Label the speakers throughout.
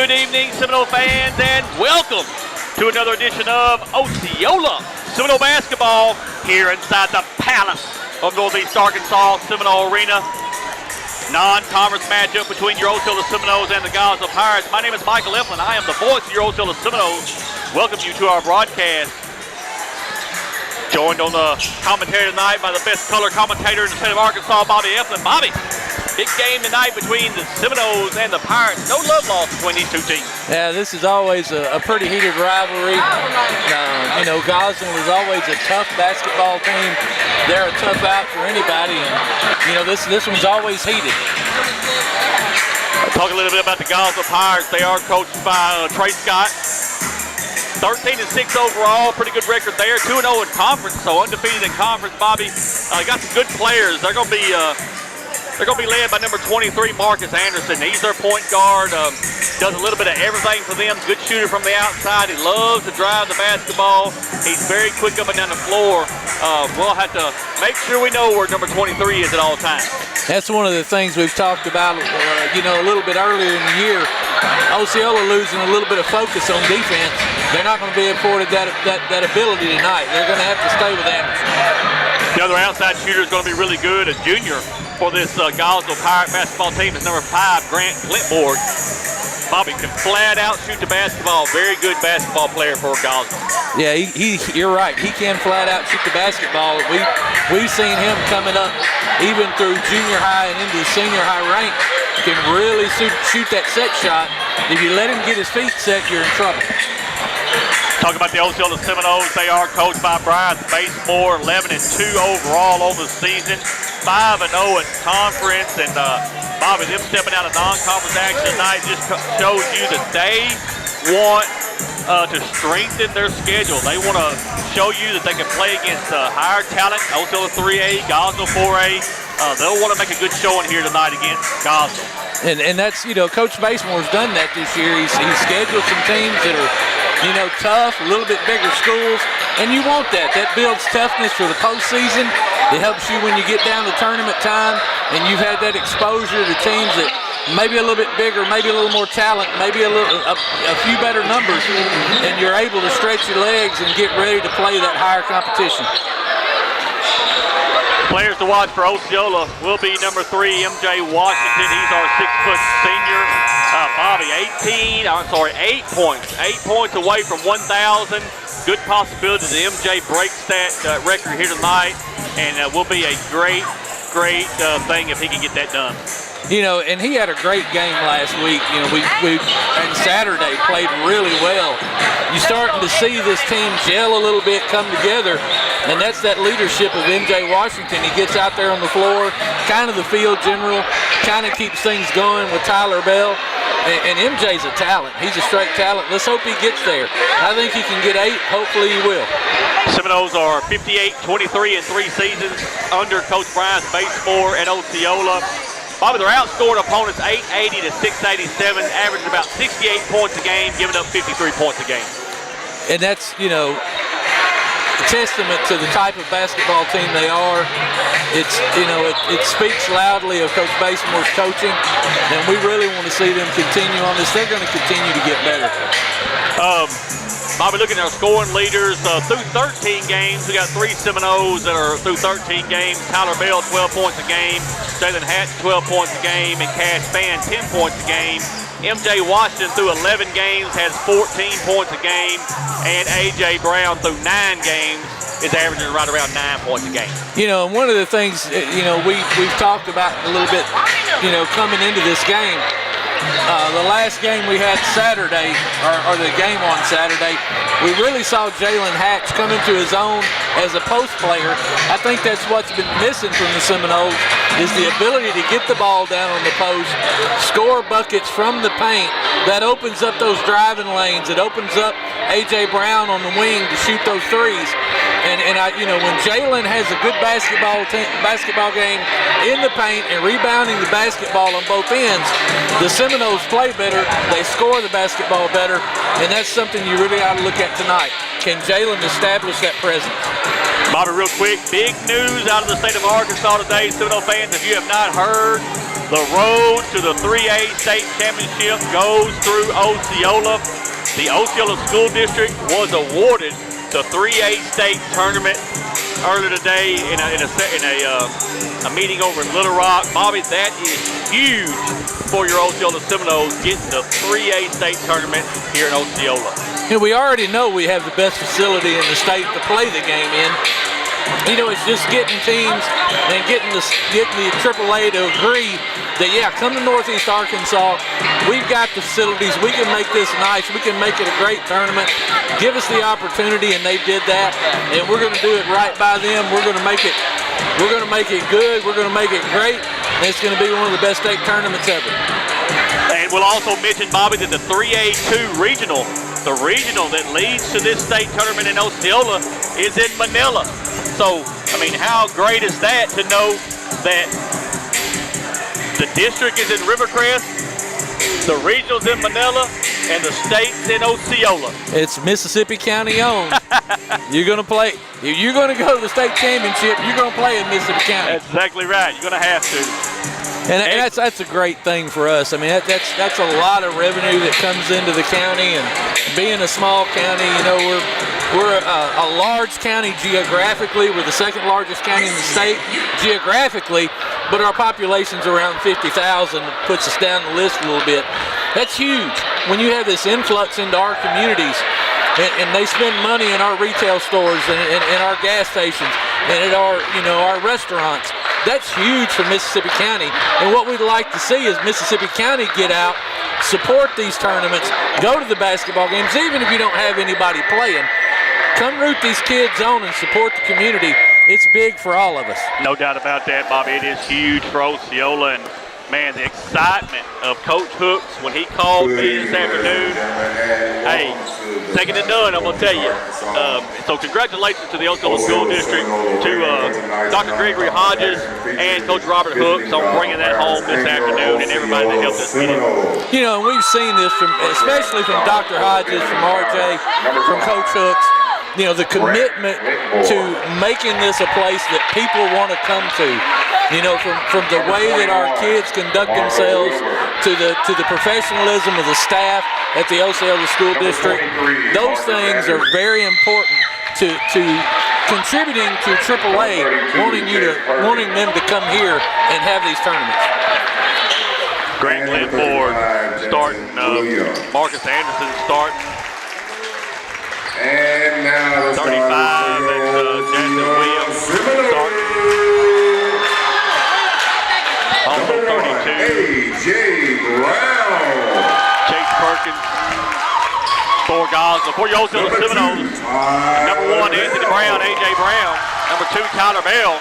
Speaker 1: Good evening, Seminole fans, and welcome to another edition of Osceola Seminole basketball here inside the Palace of Northeast Arkansas Seminole Arena. Non-conference matchup between your Osceola Seminoles and the Gosnell Pirates. My name is Michael Eflin. I am the voice of your Osceola Seminoles. Welcome you to our broadcast. Joined on the commentary tonight by the best color commentator in the state of Arkansas, Bobby Eflin. Bobby, big game tonight between the Seminoles and the Pirates. No love lost between these two teams.
Speaker 2: Yeah, this is always a pretty heated rivalry. Gosnell is always a tough basketball team. They're a tough out for anybody, and this one's always heated.
Speaker 1: I'll talk a little bit about the Gosnell Pirates. They are coached by Trey Scott. 13-6 overall, pretty good record there. 2-0 in conference, so undefeated in conference. Bobby, got some good players. They're going to be led by number 23, Marcus Anderson. He's their point guard. Does a little bit of everything for them. Good shooter from the outside. He loves to drive the basketball. He's very quick up and down the floor. We'll have to make sure we know where number 23 is at all times.
Speaker 2: That's one of the things we've talked about, a little bit earlier in the year. Osceola losing a little bit of focus on defense. They're not going to be afforded that ability tonight. They're going to have to stay with Anderson.
Speaker 1: The other outside shooter is going to be really good. A junior for this Gosnell Pirate basketball team is number 5, Grant Flintboard. Bobby can flat out shoot the basketball. Very good basketball player for Gosnell.
Speaker 2: Yeah, you're right. He can flat out shoot the basketball. We've seen him coming up even through junior high and into the senior high ranks. Can really shoot that set shot. If you let him get his feet set, you're in trouble.
Speaker 1: Talk about the Osceola Seminoles. They are coached by Bryce Basemore, 11-2 overall over the season, 5-0 in conference. And Bobby, them stepping out of non-conference action tonight just shows you that they want to strengthen their schedule. They want to show you that they can play against higher talent, Osceola 3A, Gosnell 4A. They'll want to make a good showing here tonight against Gosnell.
Speaker 2: And that's, Coach Basemore's done that this year. He's scheduled some teams that are, tough, a little bit bigger schools, and you want that. That builds toughness for the postseason. It helps you when you get down to tournament time, and you've had that exposure to teams that maybe a little bit bigger, maybe a little more talent, maybe a few better numbers, and you're able to stretch your legs and get ready to play that higher competition.
Speaker 1: Players to watch for Osceola will be number 3, MJ Washington. He's our 6-foot senior. Bobby, 8 points. 8 points away from 1,000. Good possibility that MJ breaks that record here tonight, and will be a great thing if he can get that done.
Speaker 2: And he had a great game last week. We and Saturday played really well. You're starting to see this team gel a little bit, come together, and that's that leadership of MJ Washington. He gets out there on the floor, kind of the field general, kind of keeps things going with Tyler Bell. And MJ's a talent. He's a straight talent. Let's hope he gets there. I think he can get 8. Hopefully he will.
Speaker 1: Seminoles are 58-23 in 3 seasons under Coach Bryce Basemore at Osceola. Bobby, they're outscoring opponents 880 to 687, averaging about 68 points a game, giving up 53 points a game.
Speaker 2: And that's, a testament to the type of basketball team they are. It's, it speaks loudly of Coach Basemore's coaching, and we really want to see them continue on this. They're going to continue to get better.
Speaker 1: Bobby, looking at our scoring leaders, through 13 games, we got 3 Seminoles that are through 13 games. Tyler Bell, 12 points a game. Jalen Hatch, 12 points a game. And Cash Fan, 10 points a game. MJ Washington, through 11 games, has 14 points a game. And A.J. Brown, through 9 games, is averaging right around 9 points a game.
Speaker 2: And one of the things, we've talked about a little bit, coming into this game. The last game we had Saturday, or the game on Saturday, we really saw Jalen Hatch come into his own as a post player. I think that's what's been missing from the Seminoles, is the ability to get the ball down on the post, score buckets from the paint. That opens up those driving lanes. It opens up A.J. Brown on the wing to shoot those threes. And when Jalen has a good basketball game in the paint and rebounding the basketball on both ends, the Seminoles play better, they score the basketball better, and that's something you really ought to look at tonight. Can Jalen establish that presence?
Speaker 1: Bobby, real quick, big news out of the state of Arkansas today. Seminole fans, if you have not heard, the road to the 3A state championship goes through Osceola. The Osceola School District was awarded the 3A state tournament earlier today in a meeting over in Little Rock. Bobby, that is huge for your Osceola Seminoles, getting the 3A state tournament here in Osceola.
Speaker 2: And we already know we have the best facility in the state to play the game in. You know, it's just getting teams and getting the AAA to agree that, yeah, come to Northeast Arkansas. We've got the facilities. We can make this nice. We can make it a great tournament. Give us the opportunity, and they did that. And we're going to do it right by them. We're going to make it. We're going to make it good. We're going to make it great. And it's going to be one of the best state tournaments ever.
Speaker 1: And we'll also mention, Bobby, that the 3A2 regional, the regional that leads to this state tournament in Osceola, is in Manila. So, I mean, how great is that to know that the district is in Rivercrest, the regional's in Manila, and the state's in Osceola.
Speaker 2: It's Mississippi County owned. You're going to play, if you're going to go to the state championship, you're going to play in Mississippi County.
Speaker 1: That's exactly right. You're going to have to.
Speaker 2: And that's a great thing for us. I mean, that's a lot of revenue that comes into the county, and being a small county, you know, we're a large county geographically. We're the second largest county in the state geographically, but our population's around 50,000, puts us down the list a little bit. That's huge. When you have this influx into our communities, and they spend money in our retail stores and our gas stations and at our restaurants. That's huge for Mississippi County. And what we'd like to see is Mississippi County get out, support these tournaments, go to the basketball games, even if you don't have anybody playing. Come root these kids on and support the community. It's big for all of us.
Speaker 1: No doubt about that, Bobby. It is huge for Osceola. And, man, the excitement of Coach Hooks when he called me this afternoon. Hey, second to none, I'm going to tell you. So congratulations to the Osceola School District, to Dr. Gregory Hodges and Coach Robert Hooks on bringing that home this afternoon, and everybody that helped us get it.
Speaker 2: You know, we've seen this especially from Dr. Hodges, from RJ, from Coach Hooks. You know, the commitment to making this a place that people want to come to. You know, from the way that our kids conduct themselves to the professionalism of the staff at the Osceola School District. Those things are very important to contributing to AAA, wanting them to come here and have these tournaments.
Speaker 1: Grant Linford starting, Marcus Anderson starting.
Speaker 3: And now
Speaker 1: 35 and Jackson Williams starting. Also 32.
Speaker 3: A.J. Brown.
Speaker 1: Chase Perkins. 4 guys. For your Osceola Seminoles. Number 1, Anthony Brown, A.J. Brown. Number 2, Tyler Bell.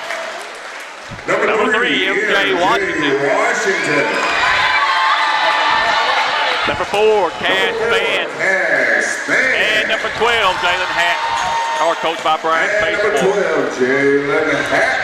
Speaker 1: Number 3, M.J. Washington. Number 4, Cash Fan. And number 12, Jalen Hatch. Our coach by Brian Baseball.
Speaker 3: Number 12, Jalen Hatch.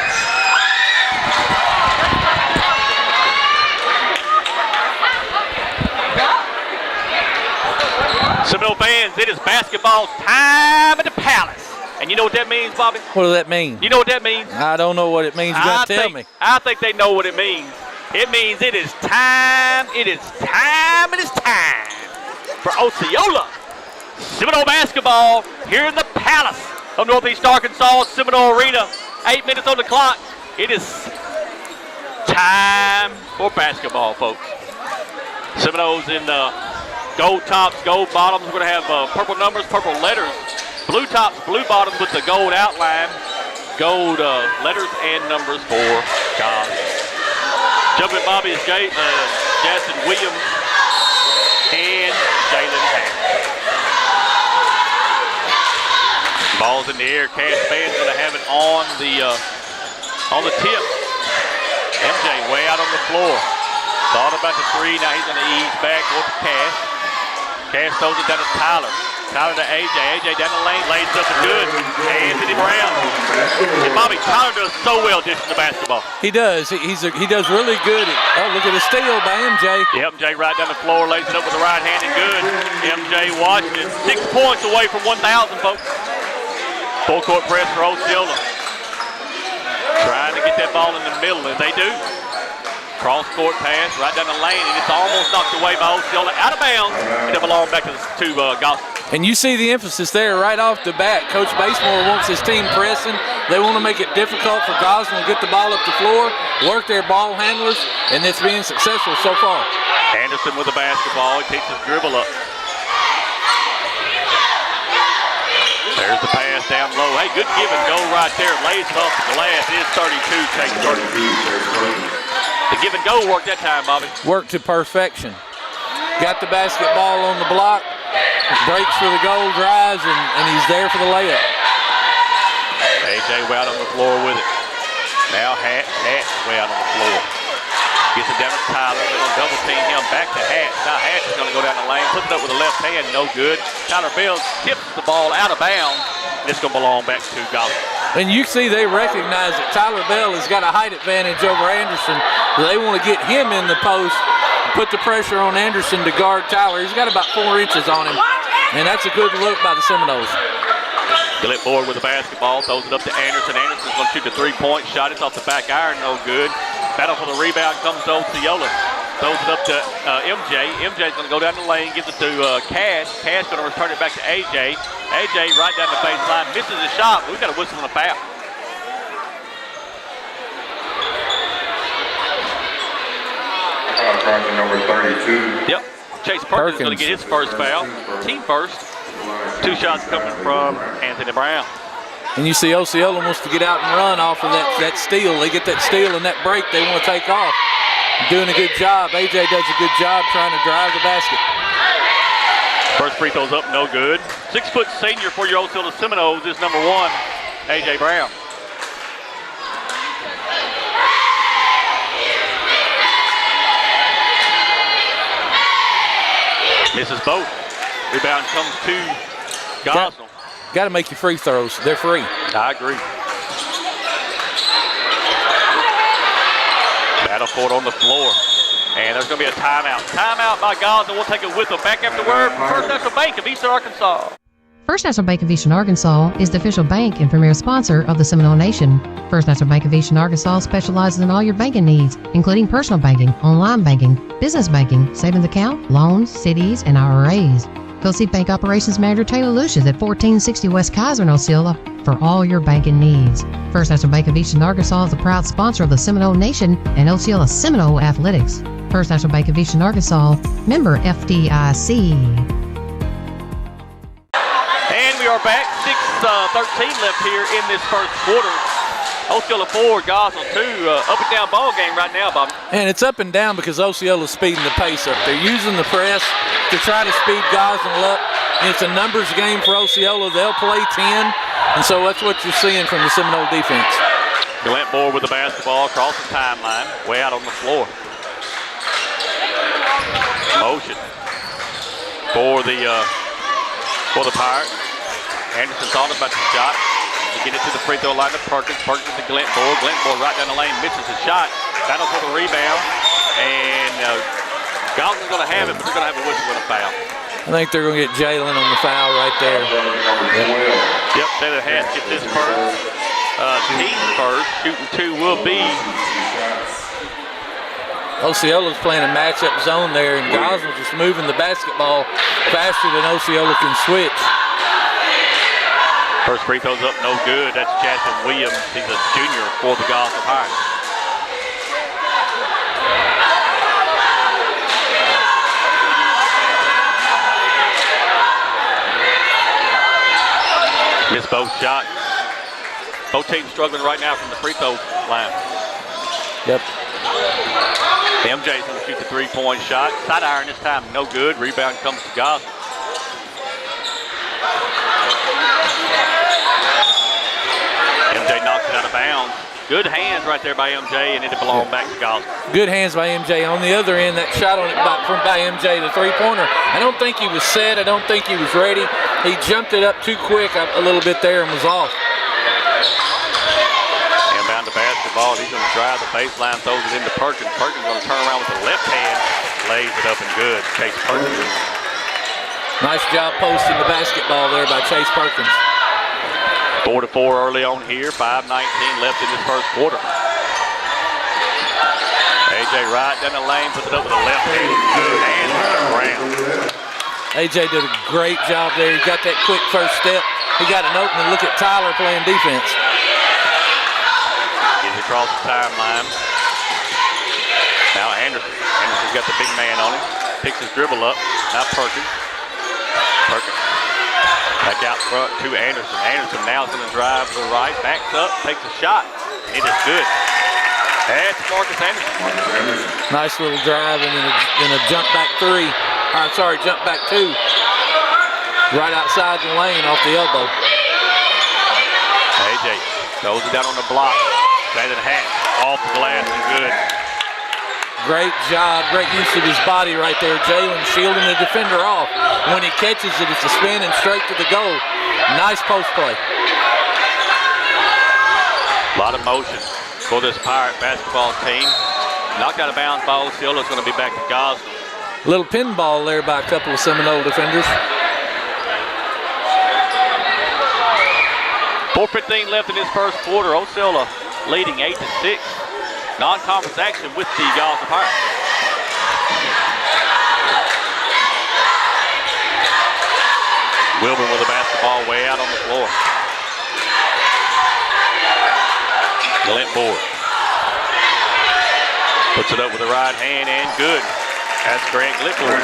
Speaker 1: Seminole fans, it is basketball time at the Palace. And you know what that means, Bobby?
Speaker 2: What does that mean?
Speaker 1: You know what that means?
Speaker 2: I don't know what it means. You got to tell me.
Speaker 1: I think they know what it means. It means it is time. It is time. It is time for Osceola Seminole basketball here in the Palace of Northeast Arkansas, Seminole Arena. 8 minutes on the clock. It is time for basketball, folks. Seminoles in gold tops, gold bottoms. We're going to have purple numbers, purple letters. Blue tops, blue bottoms with the gold outline. Gold letters and numbers for God. Jumping Bobby is Jackson Williams and Jalen Hatch. Ball's in the air. Cash Fan's going to have it on the tip. MJ way out on the floor. Thought about the 3. Now he's going to ease back with Cash. Cash throws it down to Tyler. Tyler to AJ. AJ down the lane. Lays up and good. Anthony Brown. And Bobby, Tyler does so well dishing the basketball.
Speaker 2: He does. He does really good. Look at the steal by MJ.
Speaker 1: MJ right down the floor. Lays it up with the right hand and good. MJ Washington 6 points away from 1,000, folks. Full court press for Osceola. that ball in the middle, and they do. Cross-court pass right down the lane, and it's almost knocked away by Osceola. Out of bounds, and it belonged back to Gosnell.
Speaker 2: And you see the emphasis there right off the bat. Coach Basemore wants his team pressing. They want to make it difficult for Gosnell to get the ball up the floor, work their ball handlers, and it's being successful so far.
Speaker 1: Anderson with the basketball. He takes his dribble up. There's the pass down low. Hey, good give and go right there. Lays it off the glass. It is 32, Chase Perkins. The give and go worked that time, Bobby.
Speaker 2: Worked to perfection. Got the basketball on the block, breaks for the goal, drives, and he's there for the layup.
Speaker 1: A.J. way out on the floor with it. Now Hatch way out on the floor. Gets it down to Tyler. They're going to double team him back to Hatch. Now Hatch is going to go down the lane, puts it up with the left hand, no good. Tyler Bell tips the ball out of bounds, and it's going to belong back to Gosnell.
Speaker 2: And you see they recognize that Tyler Bell has got a height advantage over Anderson. They want to get him in the post, put the pressure on Anderson to guard Tyler. He's got about 4 inches on him, and that's a good look by the Seminoles.
Speaker 1: Gillette with the basketball, throws it up to Anderson. Anderson's going to shoot the three-point shot. It's off the back iron, no good. Battle for the rebound comes to Osceola. Throws it up to MJ. MJ's going to go down the lane, gives it to Cash. Cash going to return it back to AJ. AJ right down the baseline, misses the shot, but we've got a whistle and a foul.
Speaker 3: Number 32.
Speaker 1: Yep. Chase Perkins is going to get his first foul. Team first. 2 shots coming from Anthony Brown.
Speaker 2: And you see Osceola wants to get out and run off of that steal. They get that steal and that break they want to take off. Doing a good job. AJ does a good job trying to drive the basket.
Speaker 1: First free throw's up, no good. 6-foot senior for your Osceola Seminoles is number 1, A.J. Brown. Misses both. Rebound comes to Gosnell.
Speaker 2: Got to make your free throws. They're free.
Speaker 1: I agree. Battle for it on the floor. And there's going to be a timeout. Timeout by Gosnell. We'll take it with them. Back after word from First National Bank of Eastern Arkansas.
Speaker 4: First National Bank of Eastern Arkansas is the official bank and premier sponsor of the Seminole Nation. First National Bank of Eastern Arkansas specializes in all your banking needs, including personal banking, online banking, business banking, savings account, loans, CDs, and IRAs. Go see Bank Operations Manager Taylor Lucius at 1460 West Kaiser in Osceola for all your banking needs. First National Bank of Eastern Arkansas is the proud sponsor of the Seminole Nation and Osceola Seminole Athletics. First National Bank of Eastern Arkansas, member FDIC.
Speaker 1: And we are back. 6:13 left here in this first quarter. Osceola 4, Gosnell 2. Up and down ball game right now, Bobby.
Speaker 2: And it's up and down because Osceola's speeding the pace up. They're using the press to try to speed Gosnell up. And it's a numbers game for Osceola. They'll play 10. And so that's what you're seeing from the Seminole defense.
Speaker 1: Gillette with the basketball across the timeline, way out on the floor. Motion for the Pirates. Anderson thought about the shot. They get it to the free throw line to Perkins. Perkins to Gillette right down the lane, misses the shot. Battle for the rebound. And Gosnell's going to have it, but they're going to have a whistle and a foul.
Speaker 2: I think they're going to get Jalen on the foul right there.
Speaker 1: Yep, Taylor Hatch gets his first. Team first. Shooting 2 will be.
Speaker 2: Osceola's playing a matchup zone there, and Gosnell just moving the basketball faster than Osceola can switch.
Speaker 1: First free throw's up, no good. That's Chaston Williams. He's a junior for the Gosnell Pirates. Missed both shots. Both teams struggling right now from the free throw line.
Speaker 2: Yep.
Speaker 1: MJ's going to shoot the three-point shot. Side iron this time, no good. Rebound comes to Gosnell. MJ knocks it out of bounds. Good hands right there by MJ, and it belonged back to Gosnell.
Speaker 2: Good hands by MJ. On the other end, that shot on it by MJ, the three-pointer. I don't think he was set. I don't think he was ready. He jumped it up too quick a little bit there and was off.
Speaker 1: Inbound to basketball. He's going to drive the baseline, throws it into Perkins. Perkins going to turn around with the left hand, lays it up and good. Chase Perkins.
Speaker 2: Nice job posting the basketball there by Chase Perkins.
Speaker 1: 4-4 early on here. 5:19 left in this first quarter. A.J. right down the lane, puts it up with a left hand. Good hand on the ground.
Speaker 2: A.J. did a great job there. He got that quick first step. He got an opening. Look at Tyler playing defense.
Speaker 1: Gets across the timeline. Now Anderson. Anderson's got the big man on him. Picks his dribble up. Now Perkins. Perkins. Back out front to Anderson. Anderson now is going to drive to the right. Backs up. Takes a shot. It is good. That's Marcus Anderson.
Speaker 2: Nice little drive and then a jump back three. Jump back two. Right outside the lane off the elbow.
Speaker 1: A.J. throws it down on the block. Jalen Hatch off the glass and good.
Speaker 2: Great job, great use of his body right there. Jalen shielding the defender off. When he catches it, it's a spin and straight to the goal. Nice post play.
Speaker 1: A lot of motion for this Pirate basketball team. Knocked out of bounds by Osceola. It's going to be back to Gosnell.
Speaker 2: Little pinball there by a couple of Seminole defenders.
Speaker 1: 4:15 left in this first quarter. Osceola leading 8-6. Non-conference action with the Gosnell Pirates. Wilburn with the basketball way out on the floor. Glentmore puts it up with the right hand and good. That's Grant Glentmore.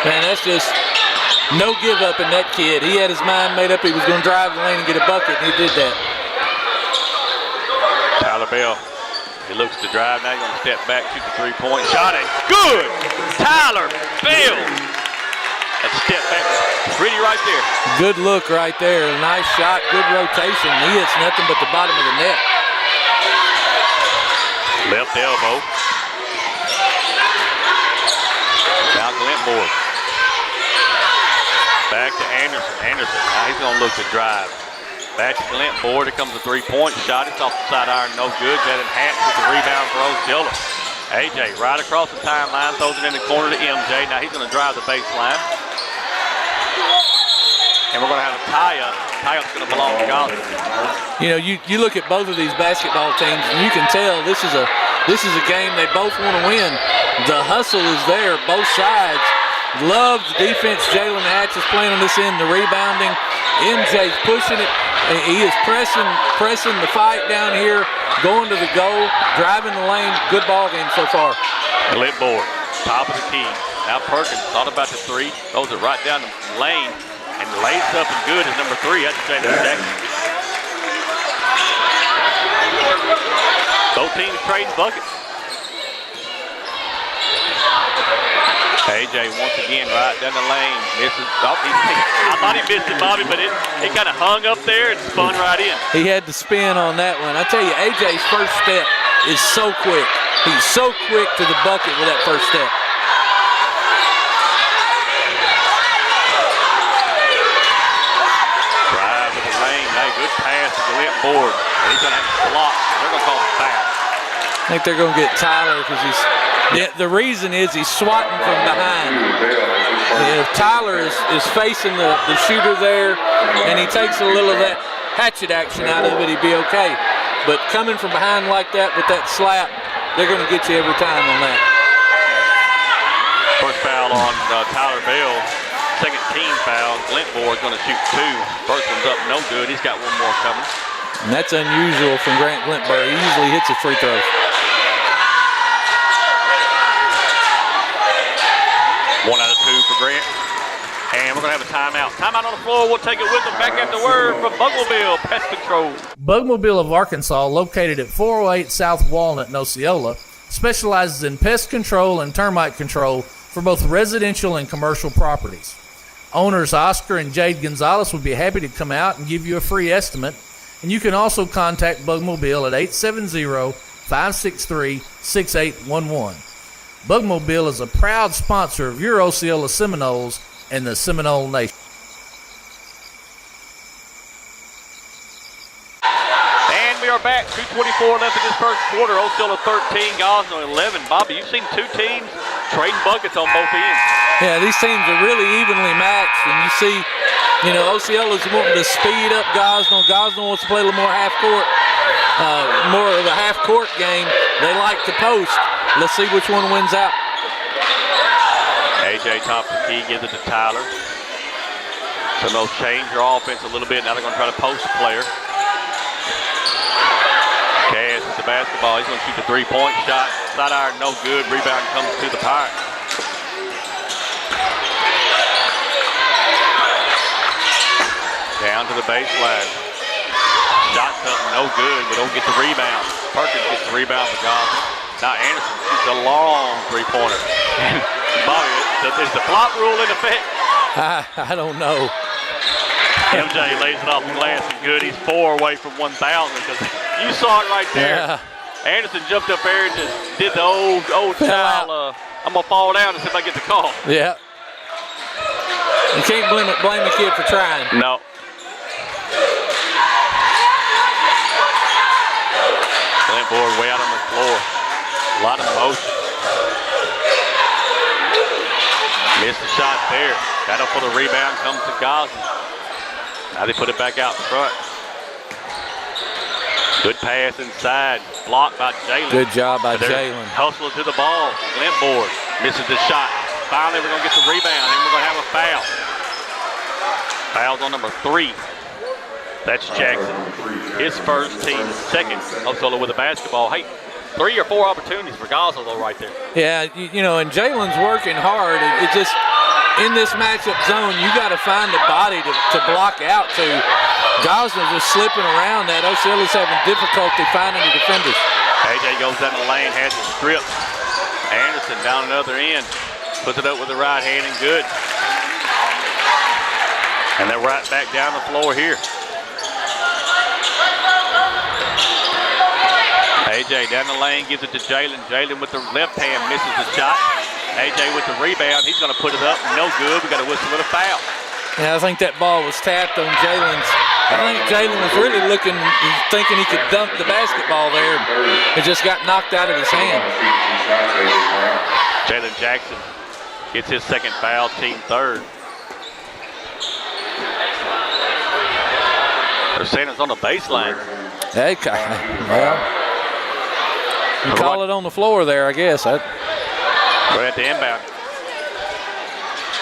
Speaker 2: Man, that's just no give up in that kid. He had his mind made up he was going to drive the lane and get a bucket, and he did that.
Speaker 1: Tyler Bell, he looks to drive. Now he's going to step back, shoot the three-point shot, and good! Tyler Bell. That step back, pretty right there.
Speaker 2: Good look right there. Nice shot, good rotation. He hits nothing but the bottom of the net.
Speaker 1: Left elbow. Now Glentmore. Back to Anderson. Anderson, now he's going to look to drive. Back to Glentmore. Here comes a three-point shot. It's off the side iron, no good. Jalen Hatch with the rebound for Osceola. A.J. right across the timeline, throws it in the corner to MJ. Now he's going to drive the baseline. And we're going to have a tie-up. Tie-up's going to belong to Gosnell.
Speaker 2: You know, you look at both of these basketball teams, and you can tell this is a game they both want to win. The hustle is there, both sides. Love the defense Jalen Hatch is playing on this end, the rebounding. MJ's pushing it. He is pressing the fight down here, going to the goal, driving the lane. Good ball game so far.
Speaker 1: Glentmore, top of the key. Now Perkins thought about the three, throws it right down the lane, and lays up and good is number three. That's Jalen Jackson. Both teams trading buckets. A.J. once again right down the lane. Misses. Oh, I thought he missed it, Bobby, but it kind of hung up there and spun right in.
Speaker 2: He had to spin on that one. I tell you, A.J.'s first step is so quick. He's so quick to the bucket with that first step.
Speaker 1: Drive to the lane. Hey, good pass to the left board. He's going to have to block. They're going to call it foul.
Speaker 2: I think they're going to get Tyler because the reason is he's swatting from behind. And if Tyler is facing the shooter there and he takes a little of that hatchet action out of it, he'd be okay. But coming from behind like that with that slap, they're going to get you every time on that.
Speaker 1: First foul on Tyler Bell. Second team foul. Glentmore is going to shoot two. First one's up, no good. He's got one more coming.
Speaker 2: And that's unusual from Grant Glentmore. He usually hits his free throws.
Speaker 1: One out of two for Grant. And we're going to have a timeout. Timeout on the floor. We'll take it with them. Back after word from Bugmobile Pest Control.
Speaker 5: Bugmobile of Arkansas, located at 408 South Walnut in Osceola, specializes in pest control and termite control for both residential and commercial properties. Owners Oscar and Jade Gonzalez would be happy to come out and give you a free estimate. And you can also contact Bugmobile at 870-563-6811. Bugmobile is a proud sponsor of your Osceola Seminoles and the Seminole Nation.
Speaker 1: And we are back. 2:24 left in this first quarter. Osceola 13, Gosnell 11. Bobby, you've seen two teams trading buckets on both ends.
Speaker 2: Yeah, these teams are really evenly matched, and you see, Osceola's wanting to speed up Gosnell. Gosnell wants to play a little more half court, more of a half half-court game. They like to post. Let's see which one wins out.
Speaker 1: A.J. top of the key, gives it to Tyler. So they'll change their offense a little bit. Now they're going to try to post the player. Cass with the basketball. He's going to shoot the three-point shot. Side iron, no good. Rebound comes to the Pirates. Down to the baseline. Shot up, no good. We don't get the rebound. Perkins gets the rebound for Gosnell. Now Anderson shoots a long three-pointer. Bobby, is the flop rule in effect?
Speaker 2: I don't know.
Speaker 1: MJ lays it off the glass and good. He's 4 away from 1,000 because you saw it right there.
Speaker 2: Yeah.
Speaker 1: Anderson jumped up there and just did the old style. I'm gonna fall down and see if I get the call.
Speaker 2: Yeah. You can't blame the kid for trying.
Speaker 1: No. Board way out on the floor. A lot of motion. Missed the shot there. Got up for the rebound, comes to Gosnell. Now they put it back out front. Good pass inside. Blocked by Jalen.
Speaker 2: Good job by Jalen.
Speaker 1: Hustling to the ball. Glint board. Misses the shot. Finally, we're going to get the rebound, and we're going to have a foul. Foul's on number 3. That's Jackson. His first, team's second. Osceola with the basketball. Hey, 3 or 4 opportunities for Gosnell right there.
Speaker 2: Yeah, you know, and Jalen's working hard. It just, in this matchup zone, you got to find the body to block out to. Gosnell just slipping around that. Osceola's having difficulty finding the defenders.
Speaker 1: A.J. goes down the lane, has it stripped. Anderson down another end. Puts it up with the right hand and good. And they're right back down the floor here. A.J. down the lane, gives it to Jalen. Jalen with the left hand misses the shot. A.J. with the rebound. He's going to put it up. No good. We got a whistle with a foul.
Speaker 2: Yeah, I think that ball was tapped on Jalen's. I think Jalen was really looking, thinking he could dunk the basketball there. It just got knocked out of his hand.
Speaker 1: Jalen Jackson gets his second foul, team third. They're saying it's on the baseline.
Speaker 2: Hey, well, you call it on the floor there, I guess.
Speaker 1: We're at the inbound.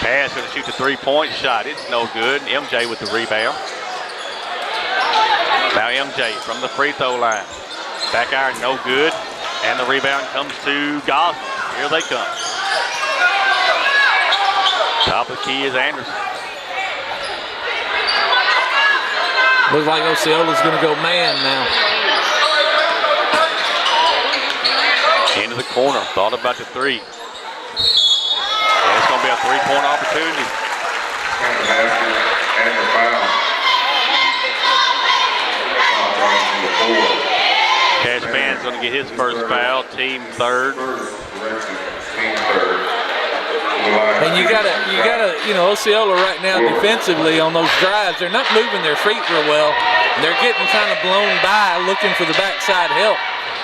Speaker 1: Pass going to shoot the three-point shot. It's no good. MJ with the rebound. Now MJ from the free throw line. Back iron, no good. And the rebound comes to Gosnell. Here they come. Top of the key is Anderson.
Speaker 2: Looks like Osceola's going to go man now.
Speaker 1: Into the corner. Thought about the three. And it's going to be a three-point opportunity.
Speaker 3: And the foul.
Speaker 1: Cash Band's going to get his first foul, team third.
Speaker 2: And you gotta, you know, Osceola right now defensively on those drives, they're not moving their feet real well. They're getting kind of blown by, looking for the backside help.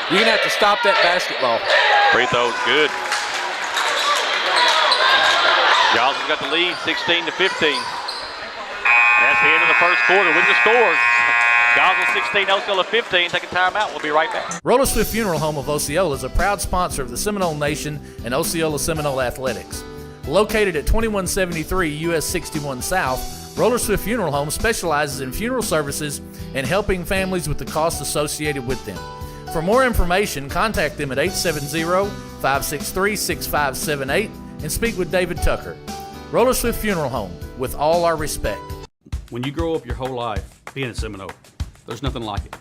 Speaker 2: You're gonna have to stop that basketball.
Speaker 1: Free throw's good. Gosnell's got the lead, 16-15. And that's the end of the first quarter. With the scores, Gosnell 16, Osceola 15. Take a timeout. We'll be right back.
Speaker 5: Roller Swift Funeral Home of Osceola is a proud sponsor of the Seminole Nation and Osceola Seminole Athletics. Located at 2173 US 61 South, Roller Swift Funeral Home specializes in funeral services and helping families with the costs associated with them. For more information, contact them at 870-563-6578 and speak with David Tucker. Roller Swift Funeral Home, with all our respect.
Speaker 6: When you grow up your whole life being a Seminole, there's nothing like it.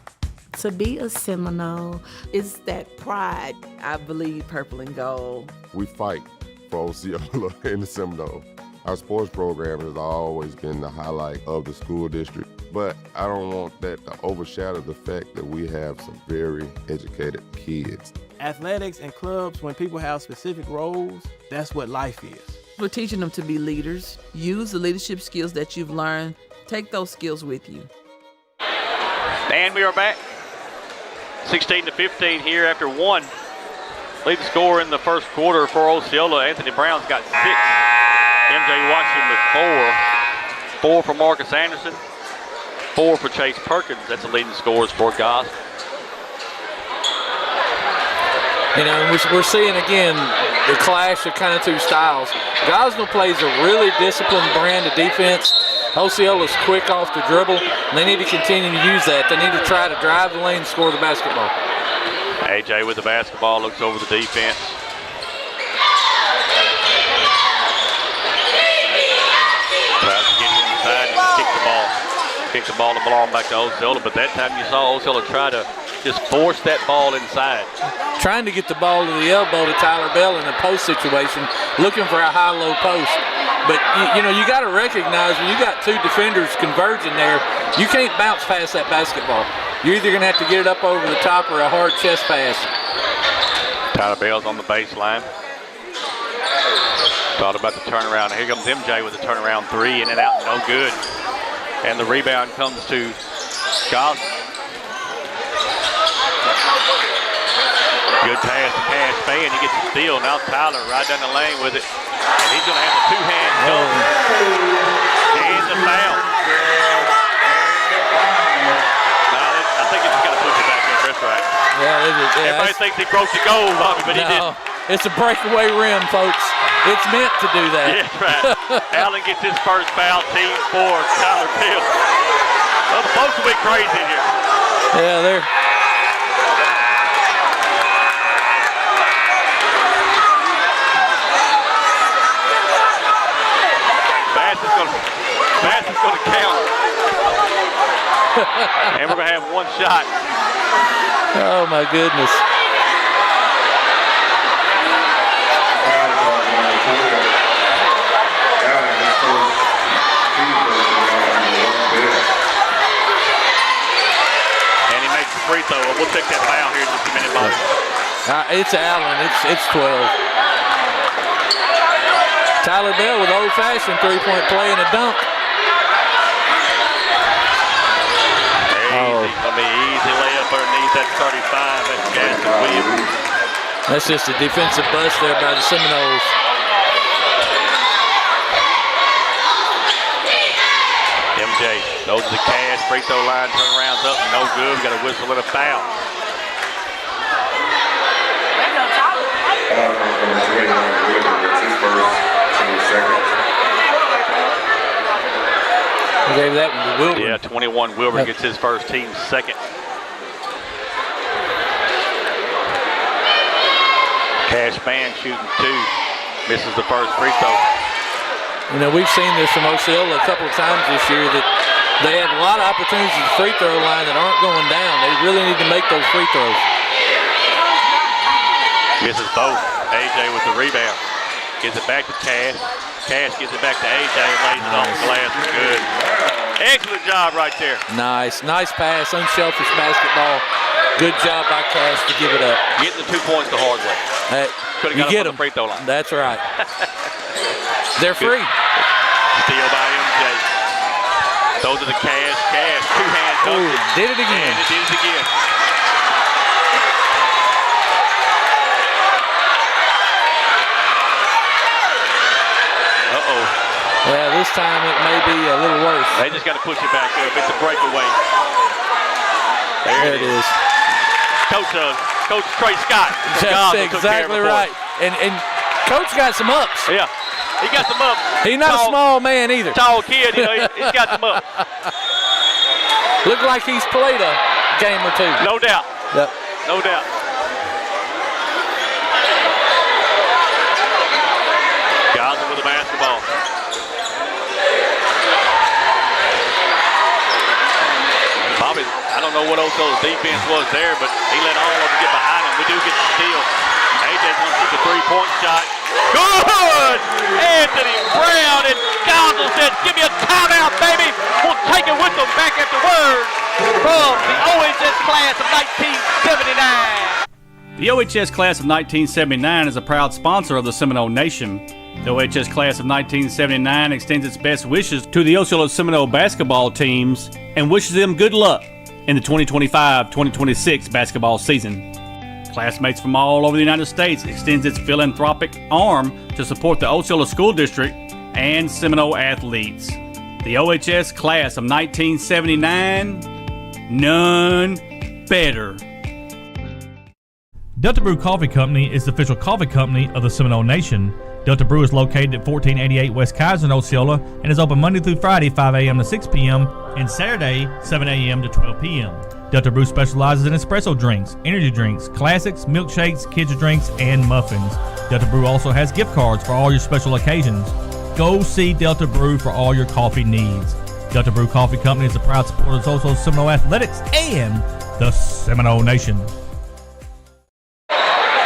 Speaker 7: To be a Seminole
Speaker 8: It's that pride. I believe purple and gold.
Speaker 9: We fight for Osceola in the Seminole. Our sports program has always been the highlight of the school district, but I don't want that to overshadow the fact that we have some very educated kids.
Speaker 10: Athletics and clubs, when people have specific roles, that's what life is.
Speaker 8: We're teaching them to be leaders. Use the leadership skills that you've learned. Take those skills with you.
Speaker 1: And we are back. 16-15 here after one. Lead the score in the first quarter for Osceola. Anthony Brown's got 6. MJ Washington with 4. 4 for Marcus Anderson. 4 for Chase Perkins. That's the leading scores for Gosnell.
Speaker 2: You know, we're seeing again the clash of kind of two styles. Gosnell plays a really disciplined brand of defense. Osceola's quick off the dribble, and they need to continue to use that. They need to try to drive the lane, score the basketball.
Speaker 1: AJ with the basketball, looks over the defense. Tries to get inside and kick the ball. Kick the ball to belong back to Osceola, but that time you saw Osceola try to just force that ball inside.
Speaker 2: Trying to get the ball to the elbow to Tyler Bell in a post situation, looking for a high-low post. But, you know, you got to recognize when you got two defenders converging there, you can't bounce past that basketball. You're either going to have to get it up over the top or a hard chest pass.
Speaker 1: Tyler Bell's on the baseline. Thought about the turnaround. Here comes MJ with the turnaround three, in and out, no good. And the rebound comes to Gosnell. Good pass to Cash Fan. He gets the steal. Now Tyler right down the lane with it. And he's going to have a two-hand dunk. And the foul. I think it's got to push it back in. That's right.
Speaker 2: Yeah,
Speaker 1: everybody thinks he broke the goal, Bobby, but he didn't.
Speaker 2: It's a breakaway rim, folks. It's meant to do that.
Speaker 1: Yeah, that's right. Allen gets his first foul. Team 4, Tyler Bell. Well, the folks will be crazy in here.
Speaker 2: Yeah, they're.
Speaker 1: Bass is going to count. And we're going to have one shot.
Speaker 2: Oh, my goodness.
Speaker 1: And he makes the free throw. We'll take that foul here in just a minute, Bobby.
Speaker 2: It's Allen. It's 12. Tyler Bell with old-fashioned three-point play and a dunk.
Speaker 1: Easy. Gonna be easy layup underneath that 35. That's Jackson Williams.
Speaker 2: That's just a defensive bust there by the Seminoles.
Speaker 1: MJ goes to the Cash. Free throw line turnarounds up. No good. We got a whistle and a foul.
Speaker 2: We gave that one to Wilbur.
Speaker 1: Yeah, 21. Wilbur gets his first, team second. Cash Fan shooting two. Misses the first free throw.
Speaker 2: You know, we've seen this from Osceola a couple of times this year that they have a lot of opportunities at the free throw line that aren't going down. They really need to make those free throws.
Speaker 1: Misses both. AJ with the rebound. Gives it back to Cash. Cash gives it back to AJ and lays it on the glass. Good. Excellent job right there.
Speaker 2: Nice pass, unselfish basketball. Good job by Cash to give it up.
Speaker 1: Getting the 2 points the hard way. Could have got him on the free throw line.
Speaker 2: That's right. They're free.
Speaker 1: Steal by MJ. Those are the Cash. Cash, two-hand dunk.
Speaker 2: Did it again.
Speaker 1: And it did it again. Uh-oh.
Speaker 2: Yeah, this time it may be a little worse.
Speaker 1: They just got to push it back up. It's a breakaway. There it is. Coach Trey Scott.
Speaker 2: That's exactly right. And Coach got some ups.
Speaker 1: Yeah, he got some ups.
Speaker 2: He's not a small man either.
Speaker 1: Tall kid, you know, he's got some ups.
Speaker 2: Look like he's played a game or two.
Speaker 1: No doubt.
Speaker 2: Yep.
Speaker 1: No doubt. Gosnell with the basketball. Bobby, I don't know what Osceola's defense was there, but he let all of them get behind him. We do get the steal. AJ's going to shoot the three-point shot. Good! Anthony Brown, and Gosnell said, give me a timeout, baby. We'll take it with them back at the word from the OHS class of 1979.
Speaker 6: The OHS class of 1979 is a proud sponsor of the Seminole Nation. The OHS class of 1979 extends its best wishes to the Osceola Seminole basketball teams and wishes them good luck in the 2025-2026 basketball season. Classmates from all over the United States extends its philanthropic arm to support the Osceola School District and Seminole athletes. The OHS class of 1979, none better.
Speaker 11: Delta Brew Coffee Company is the official coffee company of the Seminole Nation. Delta Brew is located at 1488 West Kaiser in Osceola and is open Monday through Friday, 5 a.m. to 6 p.m. and Saturday, 7 a.m. to 12 p.m. Delta Brew specializes in espresso drinks, energy drinks, classics, milkshakes, kids' drinks, and muffins. Delta Brew also has gift cards for all your special occasions. Go see Delta Brew for all your coffee needs. Delta Brew Coffee Company is a proud supporter of Osceola Seminole Athletics and the Seminole Nation.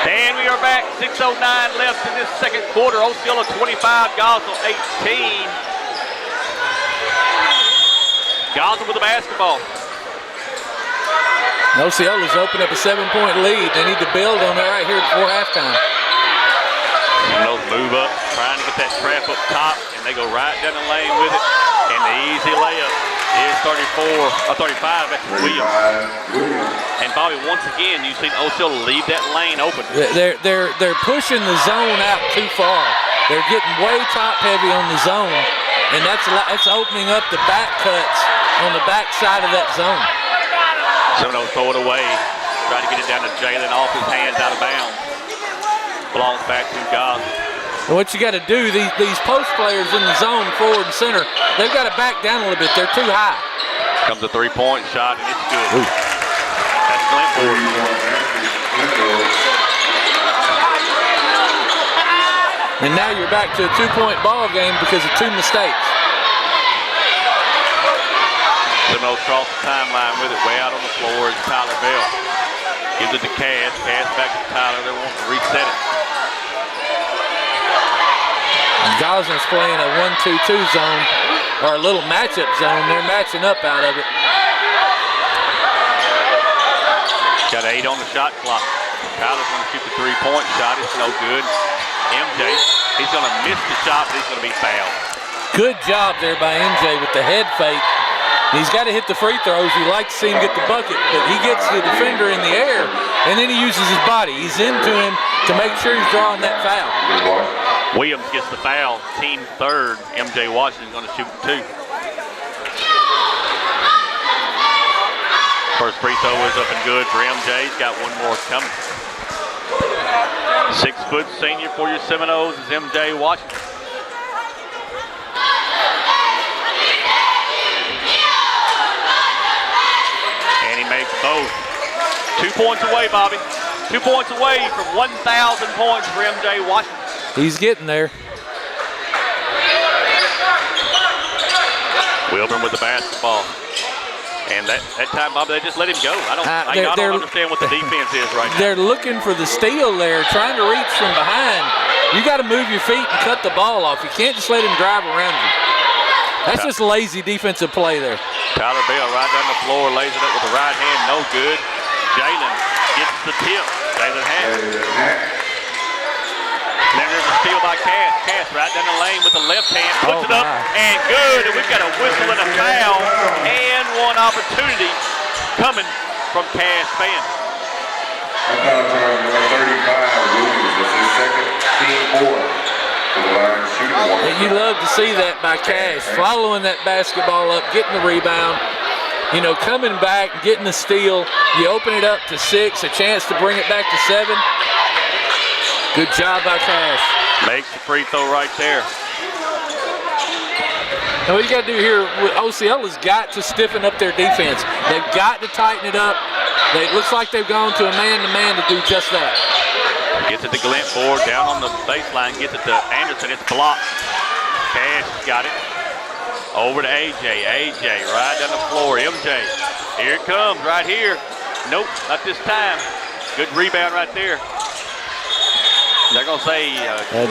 Speaker 1: And we are back. 6:09 left in this second quarter. Osceola 25, Gosnell 18. Gosnell with the basketball.
Speaker 2: Osceola's opened up a 7-point lead. They need to build on that right here before halftime.
Speaker 1: Those move up, trying to get that trap up top, and they go right down the lane with it. And the easy layup is 35. That's Williams. And Bobby, once again, you've seen Osceola leave that lane open.
Speaker 2: They're pushing the zone out too far. They're getting way top heavy on the zone, and that's opening up the back cuts on the back side of that zone.
Speaker 1: Seminoles throw it away, try to get it down to Jalen, off his hands, out of bounds. Belongs back to Gosnell.
Speaker 2: And what you got to do, these post players in the zone, forward and center, they've got to back down a little bit. They're too high.
Speaker 1: Comes a three-point shot, and it's good. Ooh. That's Glentford.
Speaker 2: And now you're back to a 2-point ball game because of 2 mistakes.
Speaker 1: Seminoles cross the timeline with it, way out on the floor is Tyler Bell. Gives it to Cass. Cass back to Tyler. They want to reset it.
Speaker 2: Gosnell's playing a 1-2-2 zone, or a little matchup zone. They're matching up out of it.
Speaker 1: Got 8 on the shot clock. Tyler's going to shoot the 3-point shot. It's no good. MJ, he's going to miss the shot, but he's going to be fouled.
Speaker 2: Good job there by MJ with the head fake. He's got to hit the free throws. You like to see him get the bucket, but he gets the defender in the air, and then he uses his body. He's into him to make sure he's drawing that foul.
Speaker 1: Williams gets the foul, team third. MJ Washington's going to shoot 2. First free throw is up and good for MJ. He's got one more coming. 6-foot senior for your Seminoles is MJ Washington. And he makes both. 2 points away, Bobby. 2 points away from 1,000 points for MJ Washington.
Speaker 2: He's getting there.
Speaker 1: Wilburn with the basketball. And that time, Bobby, they just let him go. I don't understand what the defense is right now.
Speaker 2: They're looking for the steal there, trying to reach from behind. You got to move your feet and cut the ball off. You can't just let him drive around you. That's just lazy defensive play there.
Speaker 1: Tyler Bell right down the floor, lays it up with the right hand, no good. Jalen gets the tip. Jalen has it. Then there's a steal by Cass. Cass right down the lane with the left hand, puts it up, and good. And we've got a whistle and a foul, and one opportunity coming from Cass Fan.
Speaker 3: Foul charge number 35, Williams. That's his second, team 4.
Speaker 2: You love to see that by Cash, following that basketball up, getting the rebound, coming back, getting the steal. You open it up to 6, a chance to bring it back to 7. Good job by Cash.
Speaker 1: Makes the free throw right there.
Speaker 2: And what you got to do here, Osceola's got to stiffen up their defense. They've got to tighten it up. It looks like they've gone to a man-to-man to do just that.
Speaker 1: Gets it to Glentford, down on the baseline, gets it to Anderson, it's blocked. Cash got it. Over to AJ. AJ right down the floor. MJ. Here it comes, right here. Nope, not this time. Good rebound right there. They're going to say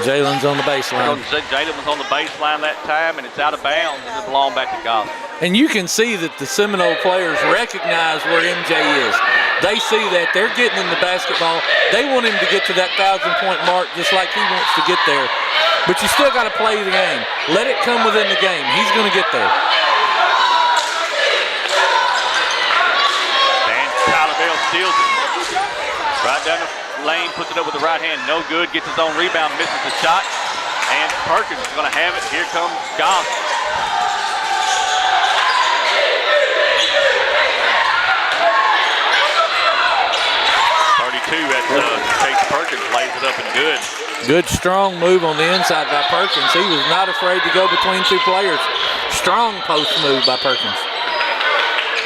Speaker 2: Jalen's on the baseline.
Speaker 1: Jalen was on the baseline that time, and it's out of bounds, and it belonged back to Gosnell.
Speaker 2: And you can see that the Seminole players recognize where MJ is. They see that. They're getting in the basketball. They want him to get to that 1,000-point mark just like he wants to get there. But you still got to play the game. Let it come within the game. He's going to get there.
Speaker 1: And Tyler Bell steals it. Right down the lane, puts it up with the right hand. No good. Gets his own rebound, misses the shot. And Perkins is going to have it. Here comes Gosnell. two. That's Chase Perkins lays it up and good.
Speaker 2: Good, strong move on the inside by Perkins. He was not afraid to go between two players. Strong post move by Perkins.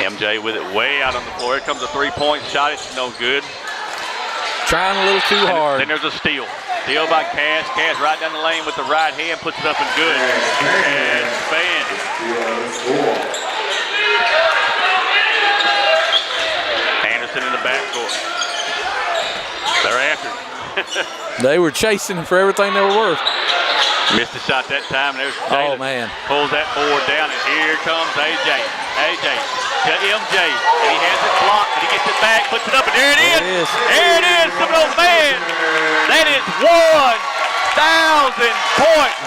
Speaker 1: MJ with it way out on the floor. Here comes a three-point shot. It's no good.
Speaker 2: Trying a little too hard.
Speaker 1: Then there's a steal. Steal by Cass. Cass right down the lane with the right hand, puts it up and good. And Span. Anderson in the backcourt. They're after him.
Speaker 2: They were chasing him for everything they were worth.
Speaker 1: Missed the shot that time. There's
Speaker 2: Oh,
Speaker 1: Jalen.
Speaker 2: man.
Speaker 1: Pulls that board down, and here comes AJ. AJ to MJ, and he has it blocked, but he gets it back, puts it up, and there it is. There it is, Seminoles fans. That is 1,000 points.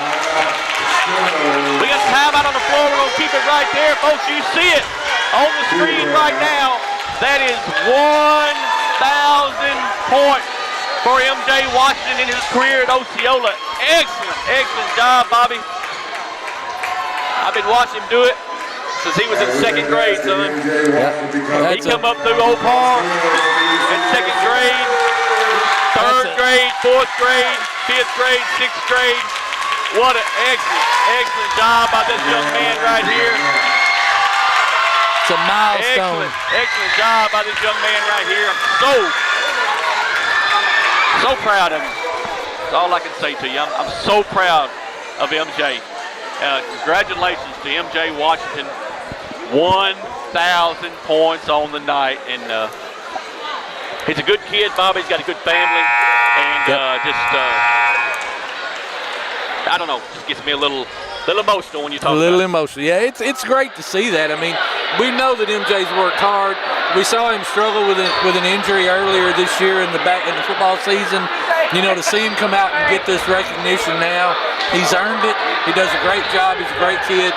Speaker 1: We got timeout on the floor. We're going to keep it right there. Folks, you see it on the screen right now. That is 1,000 points for MJ Washington in his career at Osceola. Excellent, excellent job, Bobby. I've been watching him do it since he was in second grade, son. He come up through Old Par in second grade, third grade, fourth grade, fifth grade, sixth grade. What an excellent, excellent job by this young man right here.
Speaker 2: It's a milestone.
Speaker 1: Excellent, excellent job by this young man right here. I'm so proud of him. That's all I can say to you. I'm so proud of MJ. Congratulations to MJ Washington. 1,000 points on the night. And he's a good kid, Bobby. He's got a good family. And I don't know, just gets me a little emotional when you talk about it.
Speaker 2: A little emotional. Yeah, it's great to see that. I mean, we know that MJ's worked hard. We saw him struggle with an injury earlier this year in the football season. You know, to see him come out and get this recognition now, he's earned it. He does a great job. He's a great kid.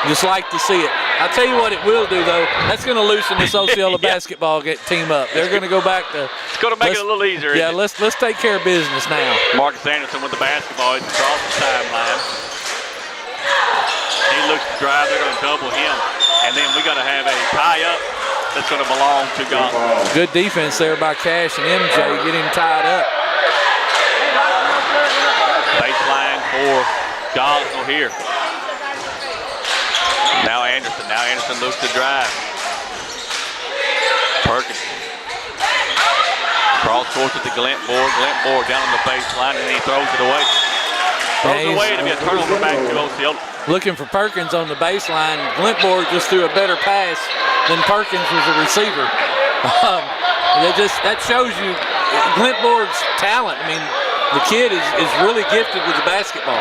Speaker 2: Just like to see it. I'll tell you what it will do, though. That's going to loosen this Osceola basketball team up. They're going to go back to.
Speaker 1: It's going to make it a little easier.
Speaker 2: Yeah, let's take care of business now.
Speaker 1: Marcus Anderson with the basketball. He's across the timeline. He looks to drive. They're going to double him. And then we got to have a tie-up that's going to belong to Gosnell.
Speaker 2: Good defense there by Cash and MJ. Get him tied up.
Speaker 1: Baseline for Gosnell here. Now Anderson. Now Anderson looks to drive. Perkins. Cross court to the Glentmore. Glentmore down on the baseline, and then he throws it away. Throws it away to be a turnover back to Osceola.
Speaker 2: Looking for Perkins on the baseline. Glentmore just threw a better pass than Perkins was a receiver. That shows you Glentmore's talent. I mean, the kid is really gifted with the basketball.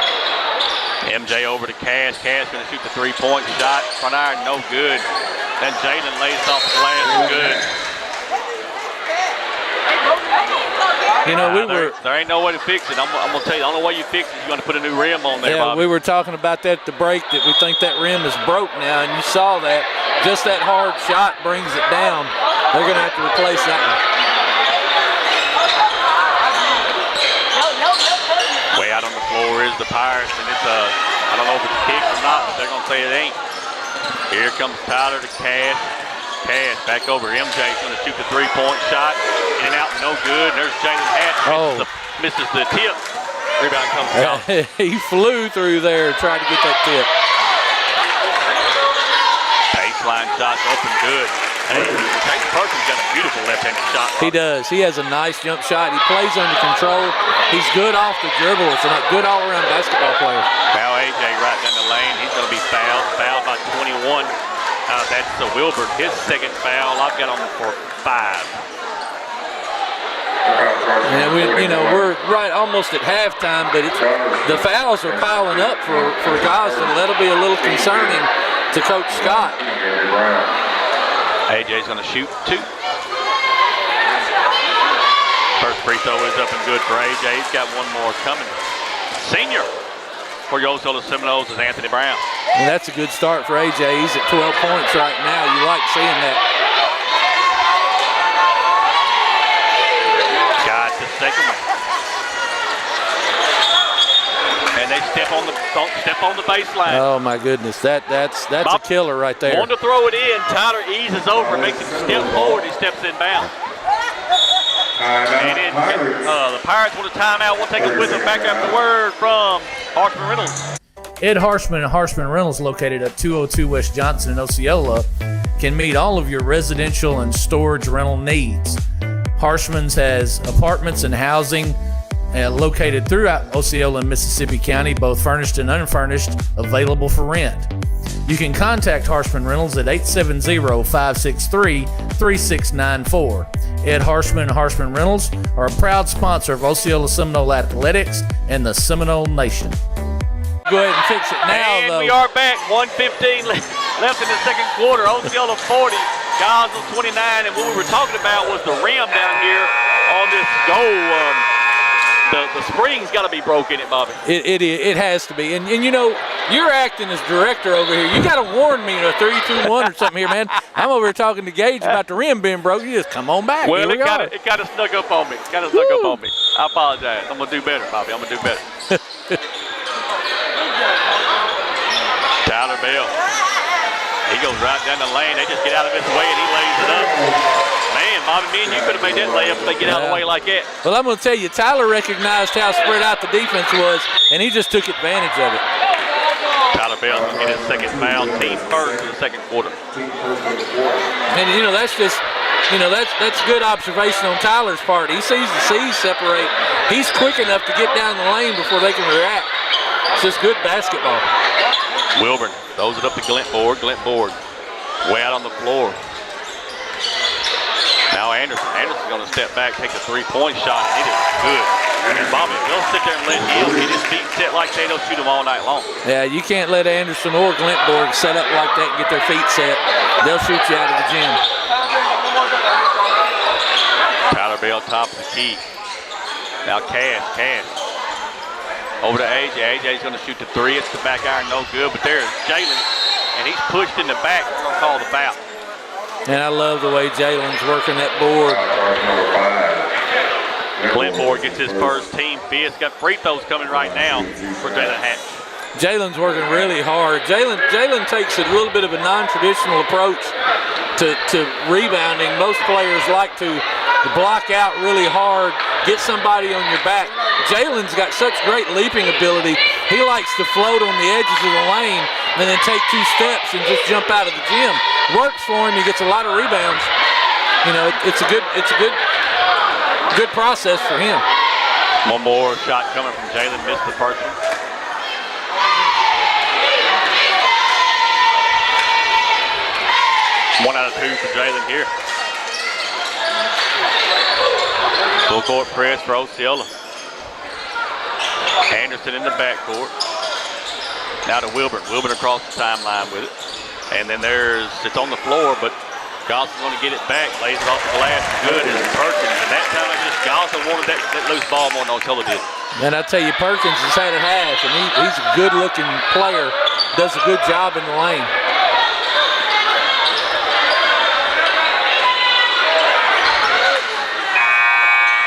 Speaker 1: MJ over to Cass. Cass going to shoot the three-point shot. Front iron, no good. Then Jalen lays off the glass, good.
Speaker 2: You know,
Speaker 1: there ain't no way to fix it. I'm going to tell you, the only way you fix it is you're going to put a new rim on there,
Speaker 2: Yeah,
Speaker 1: Bobby.
Speaker 2: we were talking about that at the break, that we think that rim is broke now, and you saw that. Just that hard shot brings it down. They're going to have to replace that one.
Speaker 1: Way out on the floor is the Pirates, and it's I don't know if it's kicked or not, but they're going to say it ain't. Here comes Tyler to Cass. Cass back over. MJ's going to shoot the three-point shot. In and out, no good. There's Jalen Hatch. Misses the tip. Rebound comes down.
Speaker 2: He flew through there trying to get that tip.
Speaker 1: Baseline shot's up and good. Hey, Chase Perkins got a beautiful left-handed shot.
Speaker 2: He does. He has a nice jump shot. He plays under control. He's good off the dribble. It's a good all-around basketball player.
Speaker 1: Foul AJ right down the lane. He's going to be fouled by 21. That's Wilbur. His second foul. I've got on for 5.
Speaker 2: And we're right almost at halftime, but the fouls are piling up for Gosnell. That'll be a little concerning to Coach Scott.
Speaker 1: AJ's going to shoot 2. First free throw is up and good for AJ. He's got one more coming. Senior for your Osceola Seminoles is Anthony Brown.
Speaker 2: And that's a good start for AJ. He's at 12 points right now. You like seeing that.
Speaker 1: Got the second one. And they step on the baseline.
Speaker 2: Oh my goodness, that's a killer right there.
Speaker 1: Wanted to throw it in. Tyler eases over, makes him step forward. He steps in bounds. And the Pirates want a timeout. We'll take it with them back after word from Harshman Reynolds.
Speaker 5: Ed Harshman and Harshman Reynolds, located at 202 West Johnson in Osceola, can meet all of your residential and storage rental needs. Harshman's has apartments and housing located throughout Osceola and Mississippi County, both furnished and unfurnished, available for rent. You can contact Harshman Reynolds at 870-563-3694. Ed Harshman and Harshman Reynolds are a proud sponsor of Osceola Seminole Athletics and the Seminole Nation.
Speaker 2: Go ahead and fix it now,
Speaker 1: and
Speaker 2: though.
Speaker 1: we are back. 1:15 left in the second quarter. Osceola 40, Gosnell 29. And what we were talking about was the rim down here on this goal. The spring's got to be broke in it, Bobby.
Speaker 2: It has to be. And you know, you're acting as director over here. You got to warn me, 3-2-1 or something here, man. I'm over here talking to Gage about the rim being broke. You just come on back.
Speaker 1: Well,
Speaker 2: it
Speaker 1: kind of snuck up on me. I apologize. I'm going to do better, Bobby. I'm going to do better. Tyler Bell. He goes right down the lane. They just get out of his way, and he lays it up. Man, Bobby, me and you could have made that layup if they get out of the way like that.
Speaker 2: Well, I'm going to tell you, Tyler recognized how spread out the defense was, and he just took advantage of it.
Speaker 1: Tyler Bell get his second foul, team first in the second quarter.
Speaker 2: And, that's just, that's good observation on Tyler's part. He sees the C's separate. He's quick enough to get down the lane before they can react. It's just good basketball.
Speaker 1: Wilburn throws it up to Glentborg. Glentborg way out on the floor. Now Anderson's going to step back, take the three-point shot, and it is good. And Bobby, they'll sit there and let him get his feet set like that. They'll shoot him all night long.
Speaker 2: Yeah, you can't let Anderson or Glentborg set up like that and get their feet set. They'll shoot you out of the gym.
Speaker 1: Tyler Bell, top of the key. Now Cass. Over to AJ. AJ's going to shoot the three. It's the back iron, no good. But there's Jalen, and he's pushed in the back. We're going to call the foul.
Speaker 2: And I love the way Jalen's working that board.
Speaker 1: Glentborg gets his first team fifth. Got free throws coming right now for Jalen Hatch.
Speaker 2: Jalen's working really hard. Jalen takes a little bit of a non-traditional approach to rebounding. Most players like to block out really hard, get somebody on your back. Jalen's got such great leaping ability. He likes to float on the edges of the lane and then take two steps and just jump out of the gym. Works for him. He gets a lot of rebounds. It's a good process for him.
Speaker 1: One more shot coming from Jalen. Missed the first one. One out of two for Jalen here. Full court press for Osceola. Anderson in the backcourt. Now to Wilburn. Wilburn across the timeline with it. And then it's on the floor, but Goss's going to get it back. Lays it off the glass. Good is Perkins. And that time Goss wanted that loose ball more than Osceola did.
Speaker 2: And I tell you, Perkins has had it half, and he's a good-looking player. Does a good job in the lane.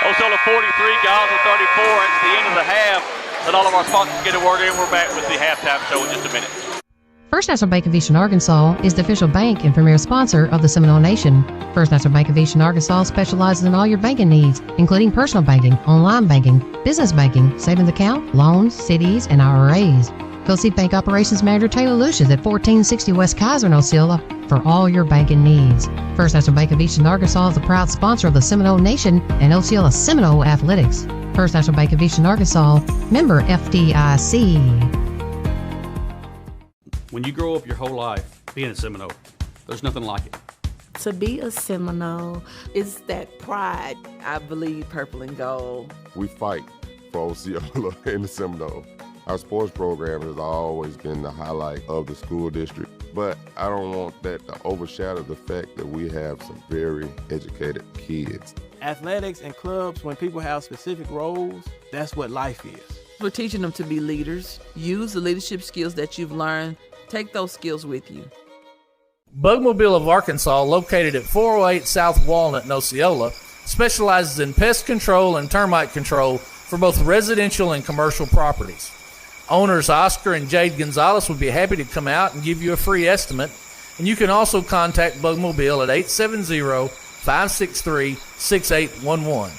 Speaker 1: Osceola 43, Gosnell 34. It's the end of the half. Let all of our sponsors get a word in. We're back with the halftime show in just a minute.
Speaker 4: First National Bank of Eastern Arkansas is the official bank and premier sponsor of the Seminole Nation. First National Bank of Eastern Arkansas specializes in all your banking needs, including personal banking, online banking, business banking, savings account, loans, CDs, and IRAs. Go see Bank Operations Manager Taylor Lucius at 1460 West Kaiser in Osceola for all your banking needs. First National Bank of Eastern Arkansas is the proud sponsor of the Seminole Nation and Osceola Seminole Athletics. First National Bank of Eastern Arkansas, member FDIC.
Speaker 6: When you grow up your whole life being a Seminole, there's nothing like it.
Speaker 7: To be a Seminole,
Speaker 8: It's that pride. I believe purple and gold.
Speaker 9: We fight for Osceola in the Seminole. Our sports program has always been the highlight of the school district, but I don't want that to overshadow the fact that we have some very educated kids.
Speaker 10: Athletics and clubs, when people have specific roles, that's what life is.
Speaker 8: We're teaching them to be leaders. Use the leadership skills that you've learned. Take those skills with you.
Speaker 5: Bugmobile of Arkansas, located at 408 South Walnut in Osceola, specializes in pest control and termite control for both residential and commercial properties. Owners Oscar and Jade Gonzalez would be happy to come out and give you a free estimate, and you can also contact Bugmobile at 870-563-6811.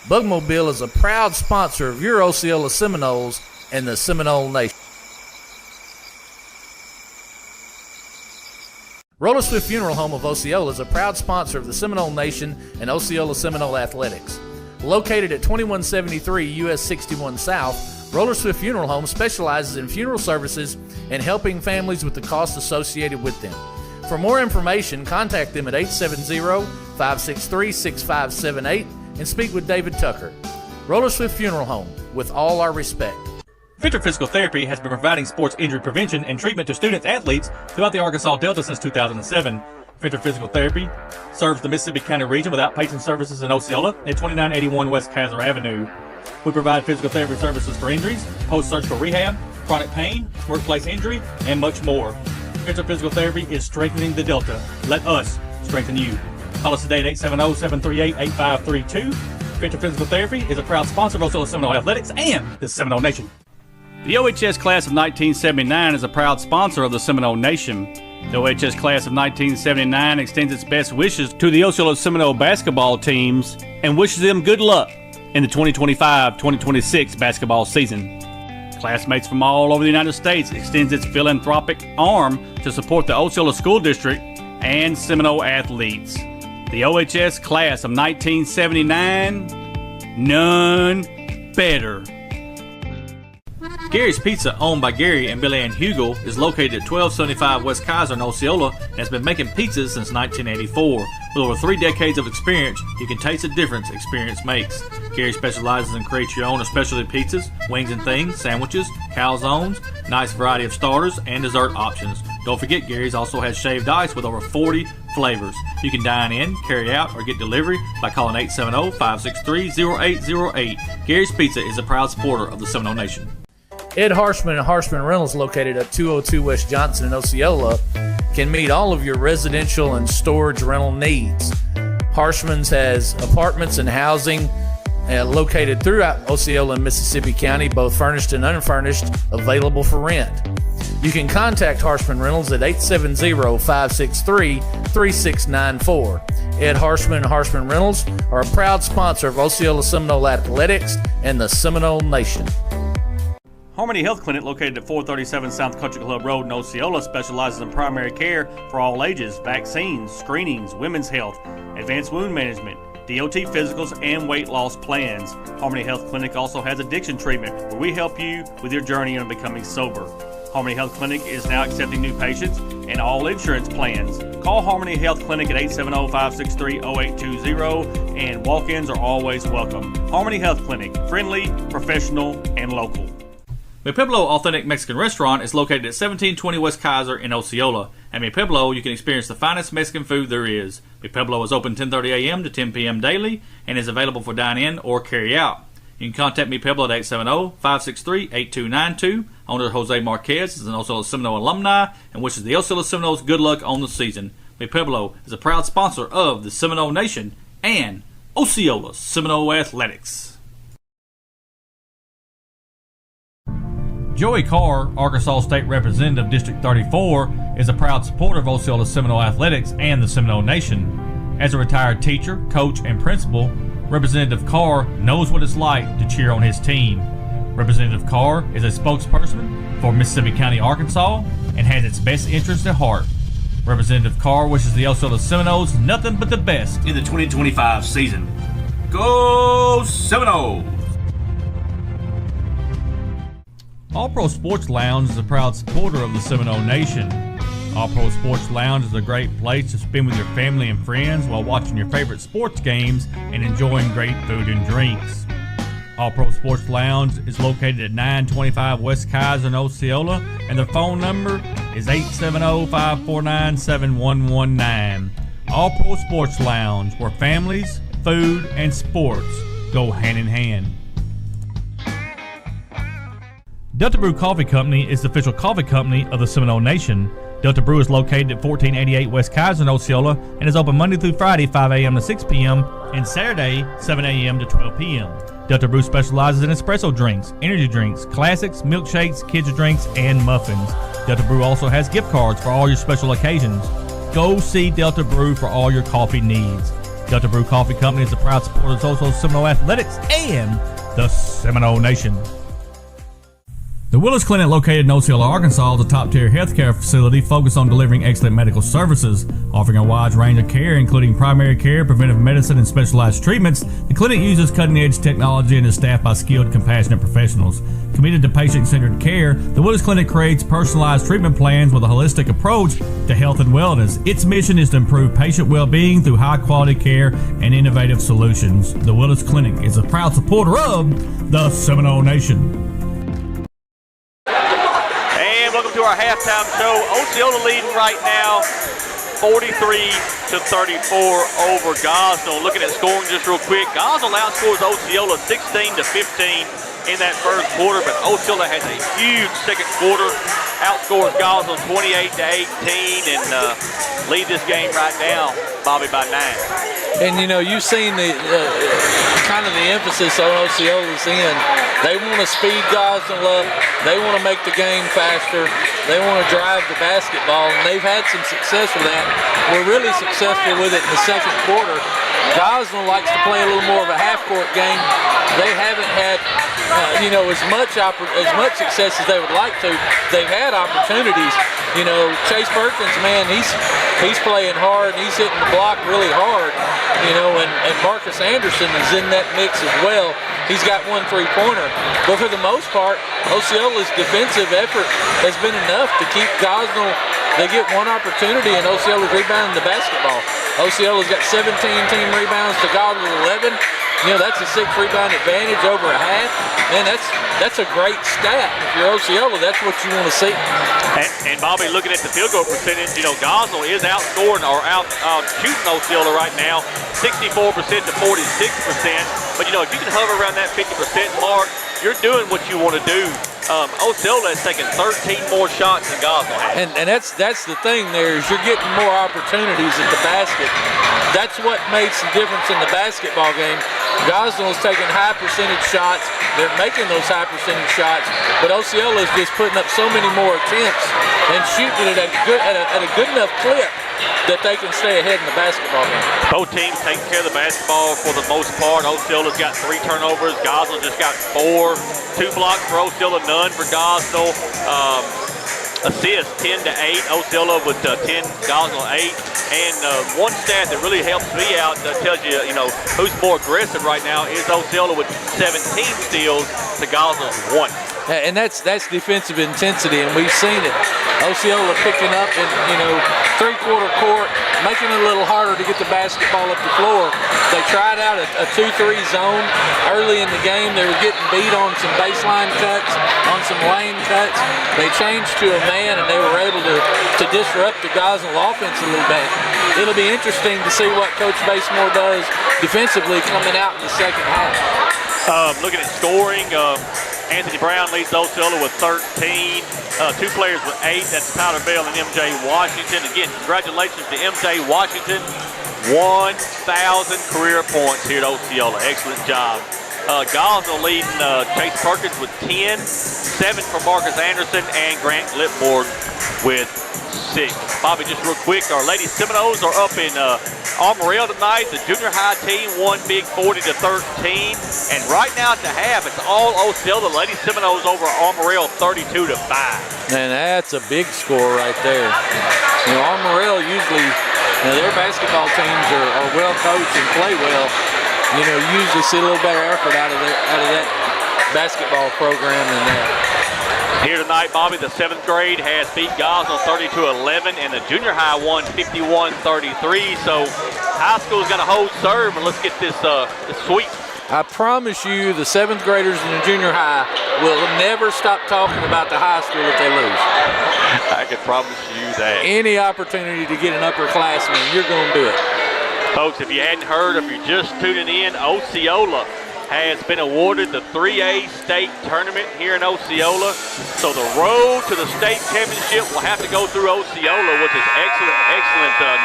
Speaker 5: Bugmobile is a proud sponsor of your Osceola Seminoles and the Seminole Nation. Roller Swift Funeral Home of Osceola is a proud sponsor of the Seminole Nation and Osceola Seminole Athletics. Located at 2173 US 61 South, Roller Swift Funeral Home specializes in funeral services and helping families with the costs associated with them. For more information, contact them at 870-563-6578 and speak with David Tucker. Roller Swift Funeral Home, with all our respect.
Speaker 11: Venture Physical Therapy has been providing sports injury prevention and treatment to students athletes throughout the Arkansas Delta since 2007. Venture Physical Therapy serves the Mississippi County region with outpatient services in Osceola at 2981 West Kaiser Avenue. We provide physical therapy services for injuries, post-surgical rehab, chronic pain, workplace injury, and much more. Venture Physical Therapy is strengthening the Delta. Let us strengthen you. Call us today at 870-738-8532. Venture Physical Therapy is a proud sponsor of Osceola Seminole Athletics and the Seminole Nation.
Speaker 6: The OHS Class of 1979 is a proud sponsor of the Seminole Nation. The OHS Class of 1979 extends its best wishes to the Osceola Seminole basketball teams and wishes them good luck in the 2025-2026 basketball season. Classmates from all over the United States extends its philanthropic arm to support the Osceola School District and Seminole athletes. The OHS Class of 1979, none better.
Speaker 11: Gary's Pizza, owned by Gary and Billy Ann Hugel, is located at 1275 West Kaiser in Osceola and has been making pizzas since 1984. With over 3 decades of experience, you can taste the difference experience makes. Gary specializes in create your own specialty pizzas, wings and things, sandwiches, calzones, nice variety of starters, and dessert options. Don't forget, Gary's also has shaved ice with over 40 flavors. You can dine in, carry out, or get delivery by calling 870-563-0808. Gary's Pizza is a proud supporter of the Seminole Nation.
Speaker 5: Ed Harshman and Harshman Rentals, located at 202 West Johnson in Osceola, can meet all of your residential and storage rental needs. Harshman's has apartments and housing located throughout Osceola and Mississippi County, both furnished and unfurnished, available for rent. You can contact Harshman Rentals at 870-563-3694. Ed Harshman and Harshman Rentals are a proud sponsor of Osceola Seminole Athletics and the Seminole Nation.
Speaker 6: Harmony Health Clinic, located at 437 South Country Club Road in Osceola, specializes in primary care for all ages, vaccines, screenings, women's health, advanced wound management, DOT physicals, and weight loss plans. Harmony Health Clinic also has addiction treatment, where we help you with your journey on becoming sober. Harmony Health Clinic is now accepting new patients and all insurance plans. Call Harmony Health Clinic at 870-563-0820, and walk-ins are always welcome. Harmony Health Clinic, friendly, professional, and local.
Speaker 11: Mi Pueblo Authentic Mexican Restaurant is located at 1720 West Kaiser in Osceola. At Mi Pueblo, you can experience the finest Mexican food there is. Mi Pueblo is open 10:30 a.m. to 10 p.m. daily and is available for dine-in or carry-out. You can contact Mi Pueblo at 870-563-8292. Owner Jose Marquez is an Osceola Seminole alumni and wishes the Osceola Seminoles good luck on the season. Mi Pueblo is a proud sponsor of the Seminole Nation and Osceola Seminole Athletics. Joey Carr, Arkansas State Representative, District 34, is a proud supporter of Osceola Seminole Athletics and the Seminole Nation. As a retired teacher, coach, and principal, Representative Carr knows what it's like to cheer on his team. Representative Carr is a spokesperson for Mississippi County, Arkansas, and has its best interests at heart. Representative Carr wishes the Osceola Seminoles nothing but the best in the 2025 season. Go Seminoles! All Pro Sports Lounge is a proud supporter of the Seminole Nation. All Pro Sports Lounge is a great place to spend with your family and friends while watching your favorite sports games and enjoying great food and drinks. All Pro Sports Lounge is located at 925 West Kaiser in Osceola, and their phone number is 870-549-7119. All Pro Sports Lounge, where families, food, and sports go hand in hand. Delta Brew Coffee Company is the official coffee company of the Seminole Nation. Delta Brew is located at 1488 West Kaiser in Osceola and is open Monday through Friday 5 a.m. to 6 p.m. and Saturday 7 a.m. to 12 p.m. Delta Brew specializes in espresso drinks, energy drinks, classics, milkshakes, kids drinks, and muffins. Delta Brew also has gift cards for all your special occasions. Go see Delta Brew for all your coffee needs. Delta Brew Coffee Company is a proud supporter of Osceola Seminole Athletics and the Seminole Nation. The Willis Clinic, located in Osceola, Arkansas, is a top-tier healthcare facility focused on delivering excellent medical services. Offering a wide range of care, including primary care, preventive medicine, and specialized treatments, the clinic uses cutting-edge technology and is staffed by skilled, compassionate professionals. Committed to patient-centered care, the Willis Clinic creates personalized treatment plans with a holistic approach to health and wellness. Its mission is to improve patient well-being through high-quality care and innovative solutions. The Willis Clinic is a proud supporter of the Seminole Nation.
Speaker 1: Welcome to our halftime show. Osceola leading right now, 43-34 over Gosnell. Looking at scoring just real quick, Gosnell outscores Osceola 16-15 in that first quarter, but Osceola has a huge second quarter. Outscores Gosnell 28-18 and lead this game right now, Bobby, by 9.
Speaker 2: And, you know, you've seen the kind of the emphasis on Osceola's end. They want to speed Gosnell up. They want to make the game faster. They want to drive the basketball, and they've had some success with that. We're really successful with it in the second quarter. Gosnell likes to play a little more of a half-court game. They haven't had, as much success as they would like to. They've had opportunities. You know, Chase Perkins, man, he's playing hard, and he's hitting the block really hard. You know, and Marcus Anderson is in that mix as well. He's got one three-pointer. But for the most part, Osceola's defensive effort has been enough to keep Gosnell. They get one opportunity, and Osceola's rebounding the basketball. Osceola's got 17 team rebounds to Gosnell's 11. You know, that's a 6 rebound advantage over a half. Man, that's a great stat. If you're Osceola, that's what you want to see.
Speaker 1: And Bobby, looking at the field goal percentage, you know, Gosnell is outscoring or out shooting Osceola right now, 64% to 46%. But, you know, if you can hover around that 50% mark, you're doing what you want to do. Osceola has taken 13 more shots than Gosnell has.
Speaker 2: And that's the thing there is you're getting more opportunities at the basket. That's what makes the difference in the basketball game. Gosnell's taking high percentage shots. They're making those high percentage shots, but Osceola's just putting up so many more attempts and shooting it at a good enough clip that they can stay ahead in the basketball game.
Speaker 1: Both teams taking care of the basketball for the most part. Osceola's got 3 turnovers. Gosnell just got 4. 2 blocks for Osceola, none for Gosnell. Assists 10 to 8. Osceola with 10, Gosnell 8. And one stat that really helps me out that tells you, who's more aggressive right now is Osceola with 17 steals to Gosnell's 1.
Speaker 2: And that's defensive intensity, and we've seen it. Osceola picking up in, three-quarter court, making it a little harder to get the basketball up the floor. They tried out a 2-3 zone early in the game. They were getting beat on some baseline cuts, on some lane cuts. They changed to a man, and they were able to disrupt the Gosnell offense a little bit. It'll be interesting to see what Coach Basemore does defensively coming out in the second half.
Speaker 1: Looking at scoring, Anthony Brown leads Osceola with 13. 2 players with 8. That's Tyler Bell and M.J. Washington. Again, congratulations to M.J. Washington. 1,000 career points here at Osceola. Excellent job. Gosnell leading Chase Perkins with 10. 7 for Marcus Anderson and Grant Lipborg with 6. Bobby, just real quick, our Lady Seminoles are up in Armorel tonight. The junior high team won big 40-13. And right now at the half, it's all Osceola. The Lady Seminoles over Armorel 32-5.
Speaker 2: And that's a big score right there. Armorel usually, their basketball teams are well coached and play well. You usually see a little better effort out of that basketball program than that.
Speaker 1: Here tonight, Bobby, the 7th grade has beat Gosnell 32-11, and the junior high won 51-33. So high school's got to hold serve, and let's get this sweep.
Speaker 2: I promise you the 7th graders in the junior high will never stop talking about the high school if they lose.
Speaker 1: I can promise you that.
Speaker 2: Any opportunity to get an upperclassman, you're going to do it.
Speaker 1: Folks, if you hadn't heard, if you're just tuning in, Osceola has been awarded the 3A state tournament here in Osceola. So the road to the state championship will have to go through Osceola, which is excellent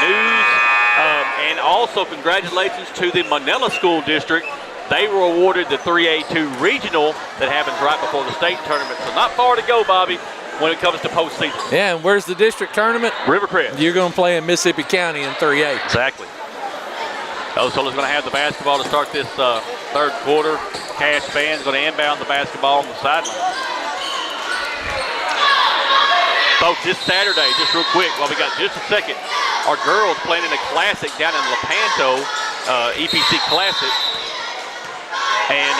Speaker 1: news. And also congratulations to the Manila School District. They were awarded the 3A2 regional that happens right before the state tournament. So not far to go, Bobby, when it comes to postseason.
Speaker 2: Yeah, and where's the district tournament?
Speaker 1: Rivercrest.
Speaker 2: You're going to play in Mississippi County in 3A.
Speaker 1: Exactly. Osceola's going to have the basketball to start this third quarter. Cash Band's going to inbound the basketball on the sideline. Folks, this Saturday, just real quick, while we got just a second, our girls playing in a classic down in Lepanto, EPC Classic. And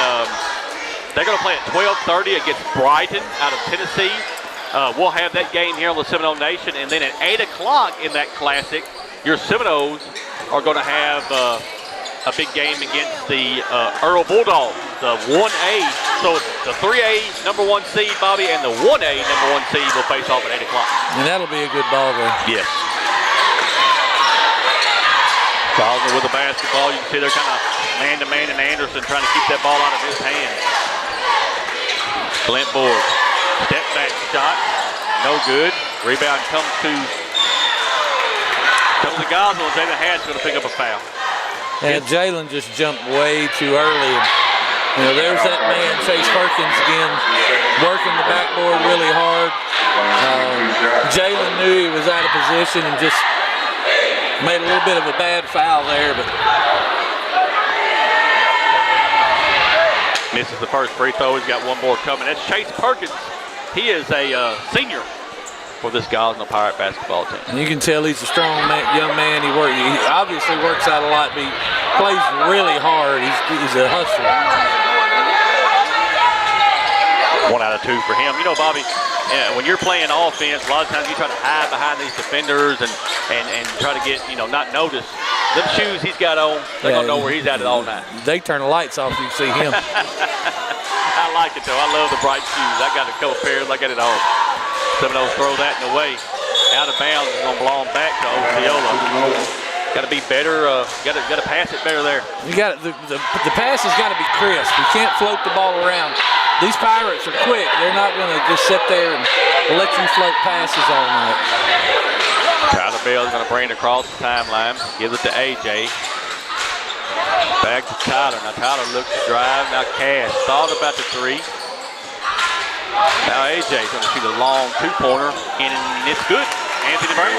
Speaker 1: they're going to play at 12:30 against Brighton out of Tennessee. We'll have that game here on the Seminole Nation. And then at 8 o'clock in that Classic, your Seminoles are going to have a big game against the Earl Bulldogs, the 1A. So the 3A number 1 seed, Bobby, and the 1A number 1 seed will face off at 8 o'clock.
Speaker 2: And that'll be a good ball game.
Speaker 1: Yes. Gosnell with the basketball. You can see they're kind of man-to-man, and Anderson trying to keep that ball out of his hands. Clint Board. Step back shot. No good. Rebound comes to Gosnell. Jalen Hadd's going to pick up a foul.
Speaker 2: And Jalen just jumped way too early. And, there's that man, Chase Perkins, again, working the backboard really hard. Jalen knew he was out of position and just made a little bit of a bad foul there, but
Speaker 1: misses the first free throw. He's got one more coming. That's Chase Perkins. He is a senior for this Gosnell Pirate basketball team.
Speaker 2: And you can tell he's a strong young man. He obviously works out a lot, but he plays really hard. He's a hustler.
Speaker 1: 1 out of 2 for him. Bobby, when you're playing offense, a lot of times you try to hide behind these defenders and try to get, not noticed. Them shoes he's got on, they're going to know where he's at all night.
Speaker 2: They turn the lights off, you can see him.
Speaker 1: I like it, though. I love the bright shoes. I got a couple pairs. I got it all. Seminoles throw that in the way. Out of bounds. It's going to belong back to Osceola. Got to be better. Got to pass it better there.
Speaker 2: You got the pass has got to be crisp. You can't float the ball around. These Pirates are quick. They're not going to just sit there and let you float passes all night.
Speaker 1: Tyler Bell's going to bring it across the timeline. Gives it to AJ. Back to Tyler. Now Tyler looks to drive. Now Cash thought about the 3. Now AJ's going to shoot a long 2-pointer, and it's good. Anthony Brown.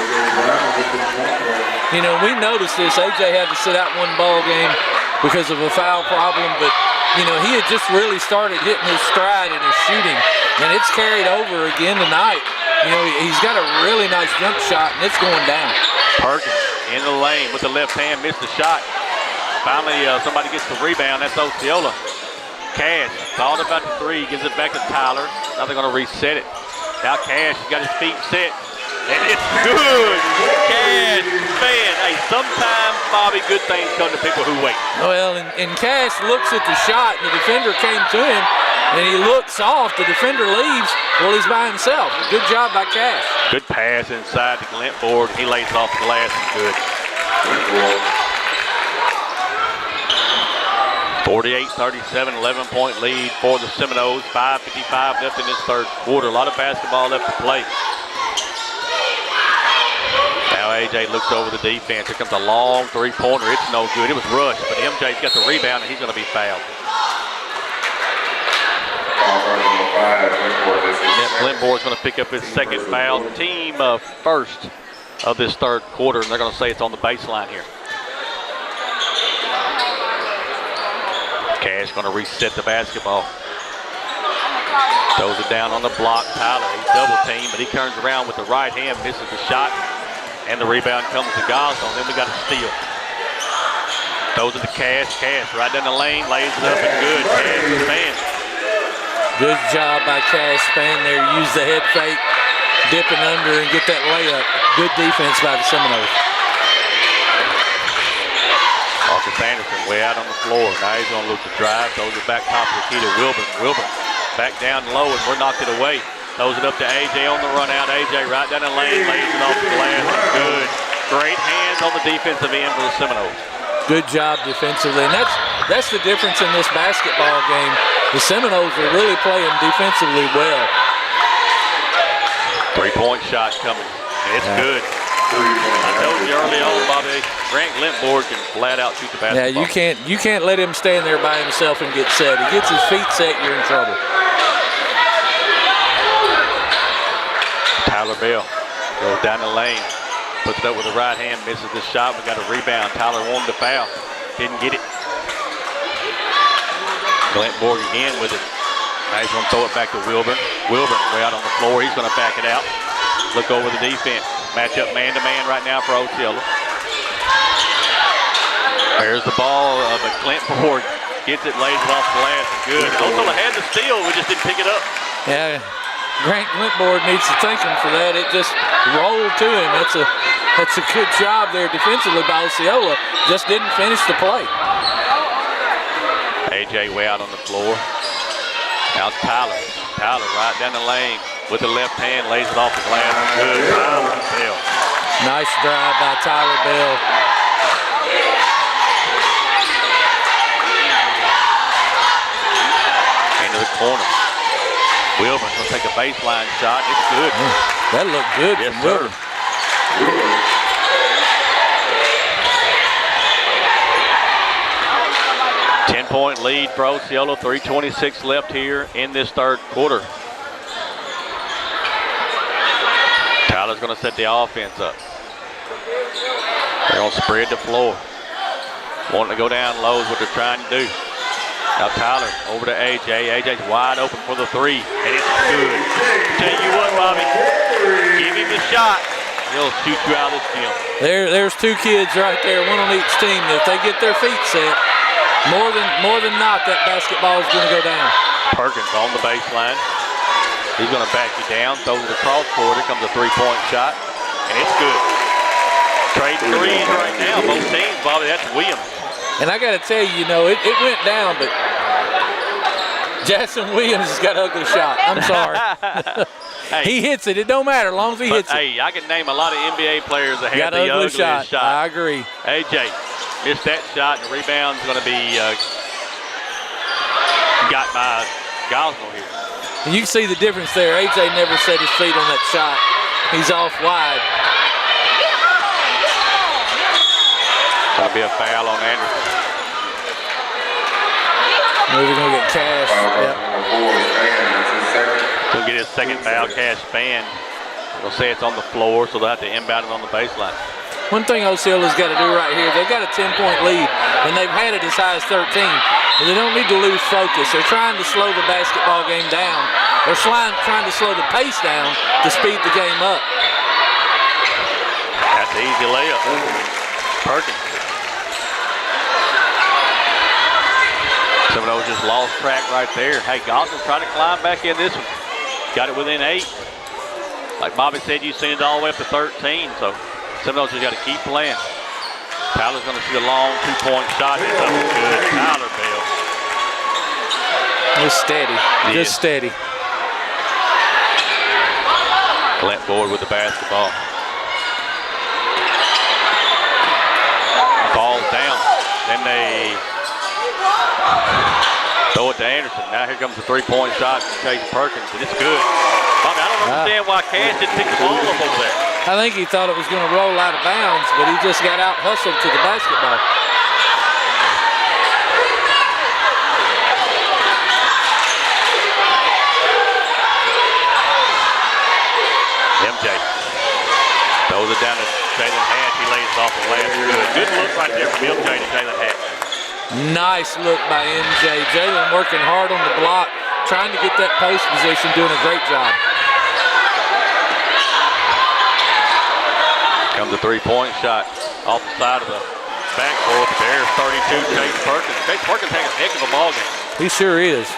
Speaker 2: We noticed this. AJ had to sit out one ball game because of a foul problem, but he had just really started hitting his stride in his shooting, and it's carried over again tonight. He's got a really nice jump shot, and it's going down.
Speaker 1: Perkins in the lane with the left hand, missed the shot. Finally, somebody gets the rebound. That's Osceola. Cash thought about the 3, gives it back to Tyler. Now they're going to reset it. Now Cash got his feet set, and it's good. Cash, man, hey, sometimes, Bobby, good things come to people who wait.
Speaker 2: Well, and Cash looks at the shot, and the defender came to him, and he looks off. The defender leaves. Well, he's by himself. Good job by Cash.
Speaker 1: Good pass inside the Glint board. He lays off the glass. Good. 48-37, 11-point lead for the Seminoles. 5:55 left in this third quarter. A lot of basketball left to play. Now AJ looks over the defense. Here comes a long 3-pointer. It's no good. It was rushed, but MJ's got the rebound, and he's going to be fouled. Glenbourne's going to pick up his second foul. Team first of this third quarter, and they're going to say it's on the baseline here. Cash going to reset the basketball. Throws it down on the block. Tyler, he's double teamed, but he turns around with the right hand, misses the shot, and the rebound comes to Gosnell. Then we got a steal. Throws it to Cash. Cash right down the lane, lays it up and good. Cash expands.
Speaker 2: Good job by Cash Span there. Use the head fake, dipping under and get that layup. Good defense by the Seminoles.
Speaker 1: Marcus Anderson way out on the floor. Now he's going to look to drive. Throws it back top of the key to Wilburn. Wilburn back down low, and we're knocked it away. Throws it up to AJ on the run out. AJ right down the lane, lays it off the glass. Good. Great hands on the defensive end for the Seminoles.
Speaker 2: Good job defensively, and that's the difference in this basketball game. The Seminoles are really playing defensively well.
Speaker 1: 3-point shot coming. It's good. I told you early on, Bobby, Grant Glintboard can flat out shoot the basketball.
Speaker 2: Yeah, you can't let him stand there by himself and get set. He gets his feet set, you're in trouble.
Speaker 1: Tyler Bell goes down the lane, puts it up with the right hand, misses the shot. We got a rebound. Tyler wanted to foul. didn't get it. Glenborg again with it. Now he's going to throw it back to Wilburn. Wilburn way out on the floor. He's going to back it out. Look over the defense. Match up man-to-man right now for Osceola. There's the ball, but Glenborg gets it, lays it off the glass, and good. Osceola had the steal, we just didn't pick it up.
Speaker 2: Yeah, Grant Glenborg needs to thank him for that. It just rolled to him. That's a good job there defensively by Osceola. Just didn't finish the play.
Speaker 1: AJ way out on the floor. Now Tyler. Tyler right down the lane with the left hand, lays it off the glass. Good. Tyler Bell.
Speaker 2: Nice drive by Tyler Bell.
Speaker 1: Into the corner. Wilburn going to take a baseline shot. It's good.
Speaker 2: That looked good
Speaker 1: yes,
Speaker 2: from Wilburn.
Speaker 1: 10-point lead for Osceola. 3:26 left here in this third quarter. Tyler's going to set the offense up. They're going to spread the floor. Wanting to go down low is what they're trying to do. Now Tyler over to AJ. AJ's wide open for the three, and it's good. Tell you what, Bobby, give him the shot. He'll shoot you out of this gym.
Speaker 2: There's two kids right there, one on each team. If they get their feet set, more than not, that basketball is going to go down.
Speaker 1: Perkins on the baseline. He's going to back you down, throws it across court. Here comes a three-point shot, and it's good. Trade threes right now, both teams, Bobby. That's Williams.
Speaker 2: And I got to tell you, it went down, but Jackson Williams has got an ugly shot. I'm sorry.
Speaker 1: Hey,
Speaker 2: he hits it. It don't matter as long as he hits it.
Speaker 1: Hey, I can name a lot of NBA players that have
Speaker 2: got
Speaker 1: the
Speaker 2: ugly
Speaker 1: ugliest shot.
Speaker 2: I agree.
Speaker 1: AJ missed that shot. The rebound's going to be got by Gosnell here.
Speaker 2: And you can see the difference there. AJ never set his feet on that shot. He's off wide.
Speaker 1: Going to be a foul on Anderson.
Speaker 2: Maybe going to get Cash. Yep.
Speaker 1: He'll get his second foul. Cash Spann. They'll say it's on the floor, so they'll have to inbound it on the baseline.
Speaker 2: One thing Osceola's got to do right here, they've got a 10-point lead, and they've had it as high as 13. And they don't need to lose focus. They're trying to slow the basketball game down. They're trying to slow the pace down to speed the game up.
Speaker 1: That's an easy layup. Perkins. Seminoles just lost track right there. Hey, Gosnell trying to climb back in this one. Got it within 8. Like Bobby said, you've seen it all the way up to 13, so Seminoles just got to keep playing. Tyler's going to shoot a long 2-point shot. It's up good. Tyler Bell.
Speaker 2: Just steady. Just steady.
Speaker 1: Glenborg with the basketball. Falls down. Then they throw it to Anderson. Now here comes the 3-point shot from Chase Perkins, and it's good. Bobby, I don't understand why Cash didn't pick the ball up over there.
Speaker 2: I think he thought it was going to roll out of bounds, but he just got out hustled to the basketball.
Speaker 1: MJ throws it down to Jalen Hatch. He lays it off the glass. Good look right there from MJ to Jalen Hatch.
Speaker 2: Nice look by MJ. Jalen working hard on the block, trying to get that post position, doing a great job.
Speaker 1: Comes a 3-point shot off the side of the backboard. There's 32, Chase Perkins. Chase Perkins has a heck of a ball game.
Speaker 2: He sure is.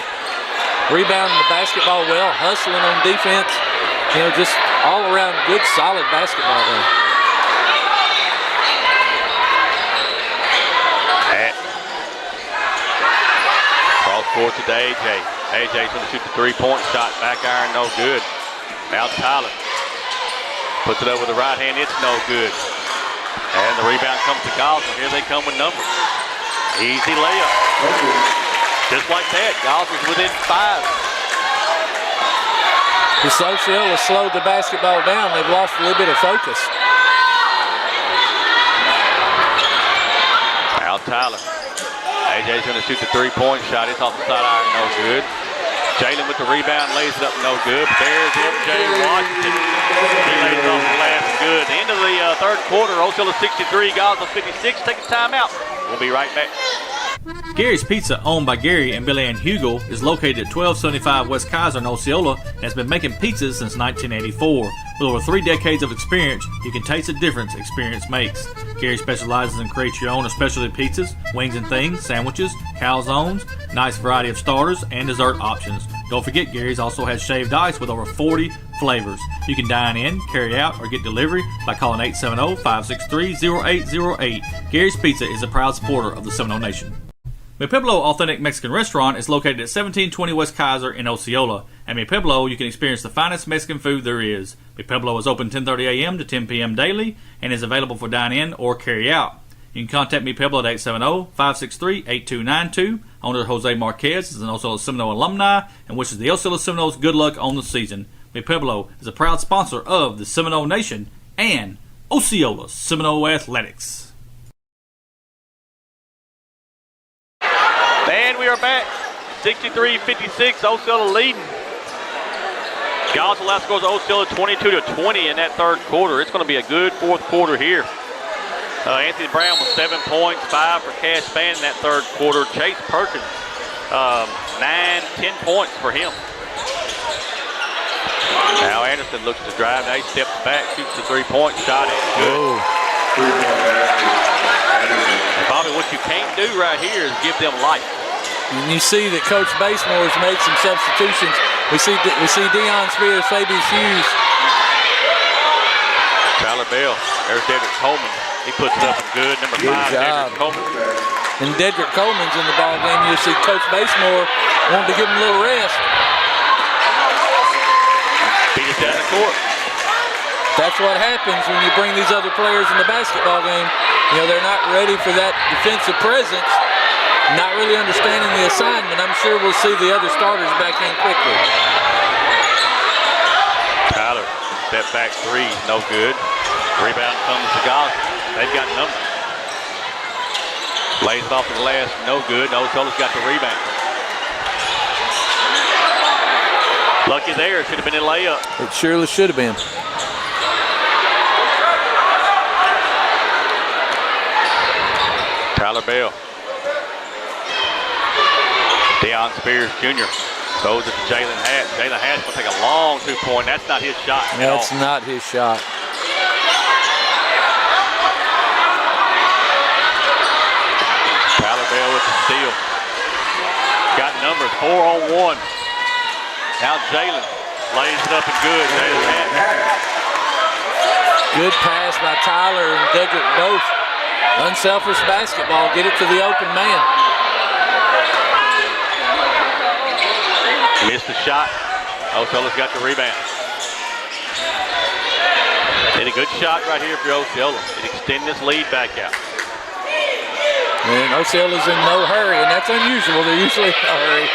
Speaker 2: Rebounding the basketball well, hustling on defense. Just all around good, solid basketball game.
Speaker 1: Cross court to AJ. AJ's going to shoot the 3-point shot. Back iron, no good. Now Tyler puts it over the right hand. It's no good. And the rebound comes to Gosnell. Here they come with numbers. Easy layup. Just like that, Gosnell's within 5.
Speaker 2: The Osceola slowed the basketball down. They've lost a little bit of focus.
Speaker 1: Now Tyler. AJ's going to shoot the 3-point shot. It's off the side iron, no good. Jalen with the rebound, lays it up, no good. But there's MJ Washington. He lays it off the glass, good. The end of the third quarter, Osceola 63, Gosnell 56. Take a timeout. We'll be right back.
Speaker 11: Gary's Pizza, owned by Gary and Billy Ann Hugel, is located at 1275 West Kaiser in Osceola and has been making pizzas since 1984. With over 3 decades of experience, you can taste the difference experience makes. Gary specializes in create your own or specialty pizzas, wings and things, sandwiches, calzones, nice variety of starters, and dessert options. Don't forget, Gary's also has shaved ice with over 40 flavors. You can dine in, carry out, or get delivery by calling 870-563-0808. Gary's Pizza is a proud supporter of the Seminole Nation. Mi Pueblo Authentic Mexican Restaurant is located at 1720 West Kaiser in Osceola. At Mi Pueblo, you can experience the finest Mexican food there is. Mi Pueblo is open 10:30 a.m. to 10 p.m. daily and is available for dine-in or carry-out. You can contact Mi Pueblo at 870-563-8292. Owner Jose Marquez is an Osceola Seminole alumni and wishes the Osceola Seminoles good luck on the season. Mi Pueblo is a proud sponsor of the Seminole Nation and Osceola Seminole Athletics.
Speaker 1: And we are back. 63-56, Osceola leading. Gosnell last scores Osceola 22-20 in that third quarter. It's going to be a good fourth quarter here. Anthony Brown with 7 points, 5 for Cash Span in that third quarter. Chase Perkins, 9-10 points for him. Now Anderson looks to drive. Now he steps back, shoots the 3-point shot. It's good. And Bobby, what you can't do right here is give them life.
Speaker 2: And you see that Coach Basemore has made some substitutions. We see Deion Spears, Fabius Hughes.
Speaker 1: Tyler Bell. There's Dedrick Coleman. He puts it up good. Number 5, Dedrick Coleman.
Speaker 2: And Dedrick Coleman's in the ball game. You'll see Coach Basemore wanting to give him a little rest.
Speaker 1: Beat it down the court.
Speaker 2: That's what happens when you bring these other players in the basketball game. You know, they're not ready for that defensive presence, not really understanding the assignment. I'm sure we'll see the other starters back in quickly.
Speaker 1: Tyler, step back 3, no good. Rebound comes to Gosnell. They've got numbers. Lays it off to the last, no good. Osceola's got the rebound. Lucky there, should have been a layup.
Speaker 2: It surely should have been.
Speaker 1: Tyler Bell. Deion Spears Jr. throws it to Jalen Hatch. Jalen Hatch will take a long 2-point. That's not his shot.
Speaker 2: That's not his shot.
Speaker 1: Tyler Bell with the steal. Got numbers, 4-on-1. Now Jalen lays it up and good. Jalen Hatch.
Speaker 2: Good pass by Tyler and Dedrick both. Unselfish basketball. Get it to the open man.
Speaker 1: Missed the shot. Osceola's got the rebound. Hit a good shot right here for Osceola. It extend this lead back out.
Speaker 2: And Osceola's in no hurry, and that's unusual. They're usually in a hurry.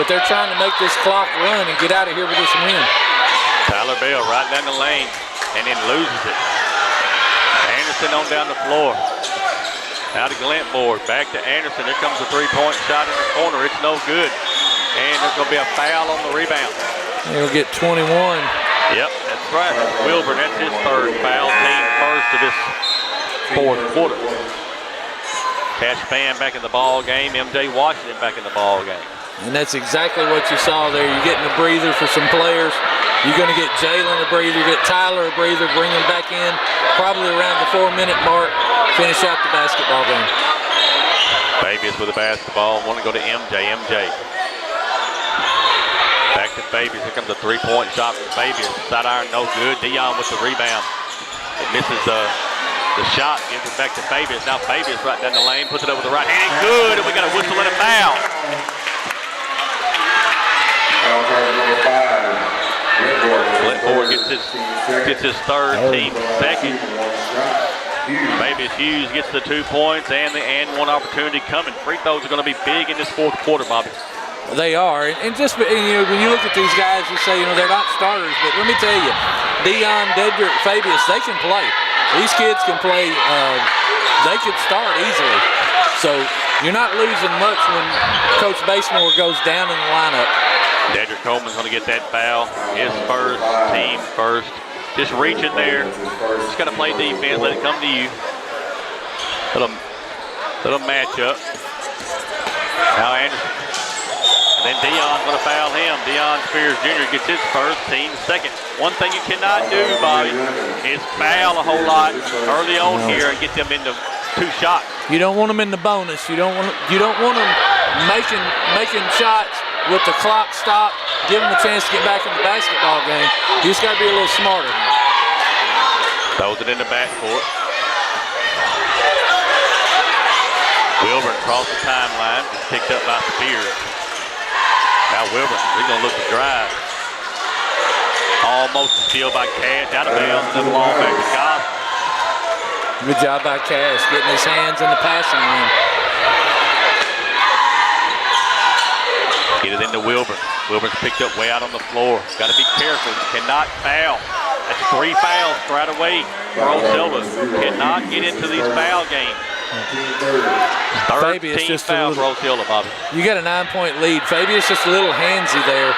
Speaker 2: But they're trying to make this clock run and get out of here with this win.
Speaker 1: Tyler Bell right down the lane and then loses it. Anderson on down the floor. Out to Glentmore, back to Anderson. Here comes a 3-point shot in the corner. It's no good. And there's going to be a foul on the rebound.
Speaker 2: He'll get 21.
Speaker 1: Yep, that's right. Wilburn, that's his third foul. Team first of this fourth quarter. Cash Span back in the ball game. MJ Washington back in the ball game.
Speaker 2: And that's exactly what you saw there. You're getting a breather for some players. You're going to get Jalen a breather, get Tyler a breather, bring him back in probably around the 4-minute mark, finish out the basketball game.
Speaker 1: Fabius with the basketball. Want to go to MJ. MJ. Back to Fabius. Here comes a 3-point shot from Fabius. Side iron, no good. Deion with the rebound. It misses the shot. Gives it back to Fabius. Now Fabius right down the lane. Puts it over the right hand. Good. And we got a whistle and a foul. Glenmore gets his third, team second. Fabius Hughes gets the 2 points and the one opportunity coming. Free throws are going to be big in this fourth quarter, Bobby.
Speaker 2: They are, and just when you look at these guys, you say they're not starters, but let me tell you, Deion, Dedrick, Fabius, they can play. These kids can play. They could start easily. So you're not losing much when Coach Basemore goes down in the lineup.
Speaker 1: Dedrick Coleman's going to get that foul. His first, team first. Just reach in there. Just got to play defense. Let it come to you. Little matchup. Now Anderson. And then Dion's going to foul him. Dion Spears Jr. gets his first, team second. One thing you cannot do, Bobby, is foul a whole lot early on here and get them into 2 shots.
Speaker 5: You don't want them in the bonus. You don't want them making shots with the clock stopped, give them a chance to get back in the basketball game. You just got to be a little smarter.
Speaker 1: Throws it in the backcourt. Wilburn across the timeline, just picked up by Spears. Now Wilburn, he's going to look to drive. Almost a steal by Cash, out of bounds, and then long back to Gosnell.
Speaker 5: Good job by Cash, getting his hands in the passing lane.
Speaker 1: Get it into Wilburn. Wilburn's picked up way out on the floor. Got to be careful. You cannot foul. That's 3 fouls right away for Osceola. Cannot get into these foul games. 13 fouls for Osceola, Bobby.
Speaker 5: You got a 9-point lead. Fabius just a little handsy there.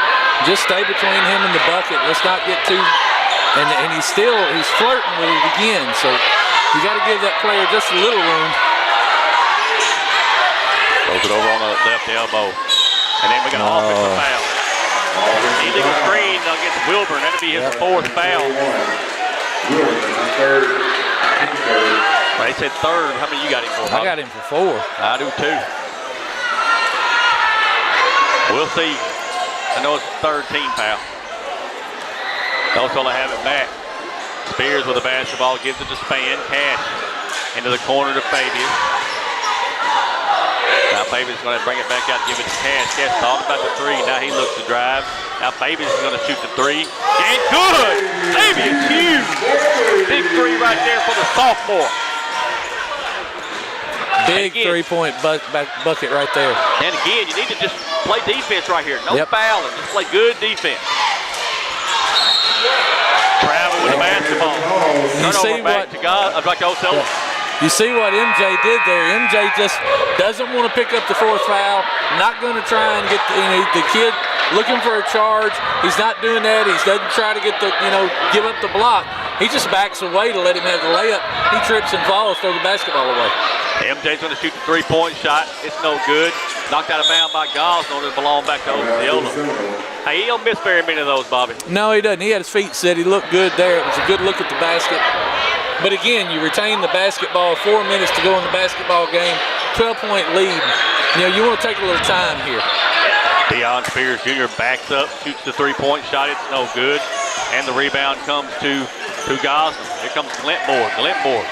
Speaker 5: Just stay between him and the bucket. Let's not get too. And he's flirting with it again. So you got to give that player just a little room.
Speaker 1: Throws it over on the left elbow. And then we got an offensive foul. Illegal screen against Wilburn. That'll be his 4th foul. Well, they said 3rd. How many you got him for, Bob?
Speaker 5: I got him for 4.
Speaker 1: I do too. We'll see. I know it's the 3rd team foul. Osceola have it back. Spears with the basketball, gives it to Span. Cash into the corner to Fabius. Now Fabius is going to bring it back out and give it to Cash. Cash thought about the 3. Now he looks to drive. Now Fabius is going to shoot the 3. And good! Fabius, huge! Big 3 right there for the sophomore.
Speaker 5: Big 3-point bucket right there.
Speaker 1: And again, you need to just play defense right here. No fouling, just play good defense. Travel with the basketball. Turnover back to Osceola.
Speaker 5: You see what MJ did there. MJ just doesn't want to pick up the 4th foul. Not going to try and get the kid looking for a charge. He's not doing that. He doesn't try to get give up the block. He just backs away to let him have the layup. He trips and falls, throws the basketball away.
Speaker 1: MJ's going to shoot the 3-point shot. It's no good. Knocked out of bounds by Gosnell. It'll belong back to Osceola. Hey, he don't miss very many of those, Bobby.
Speaker 5: No, he doesn't. He had his feet set. He looked good there. It was a good look at the basket. But again, you retain the basketball. 4 minutes to go in the basketball game. 12-point lead. You want to take a little time here.
Speaker 1: Dion Spears Jr. backs up, shoots the 3-point shot. It's no good. And the rebound comes to Gosnell. Here comes Glentmore. Glentmore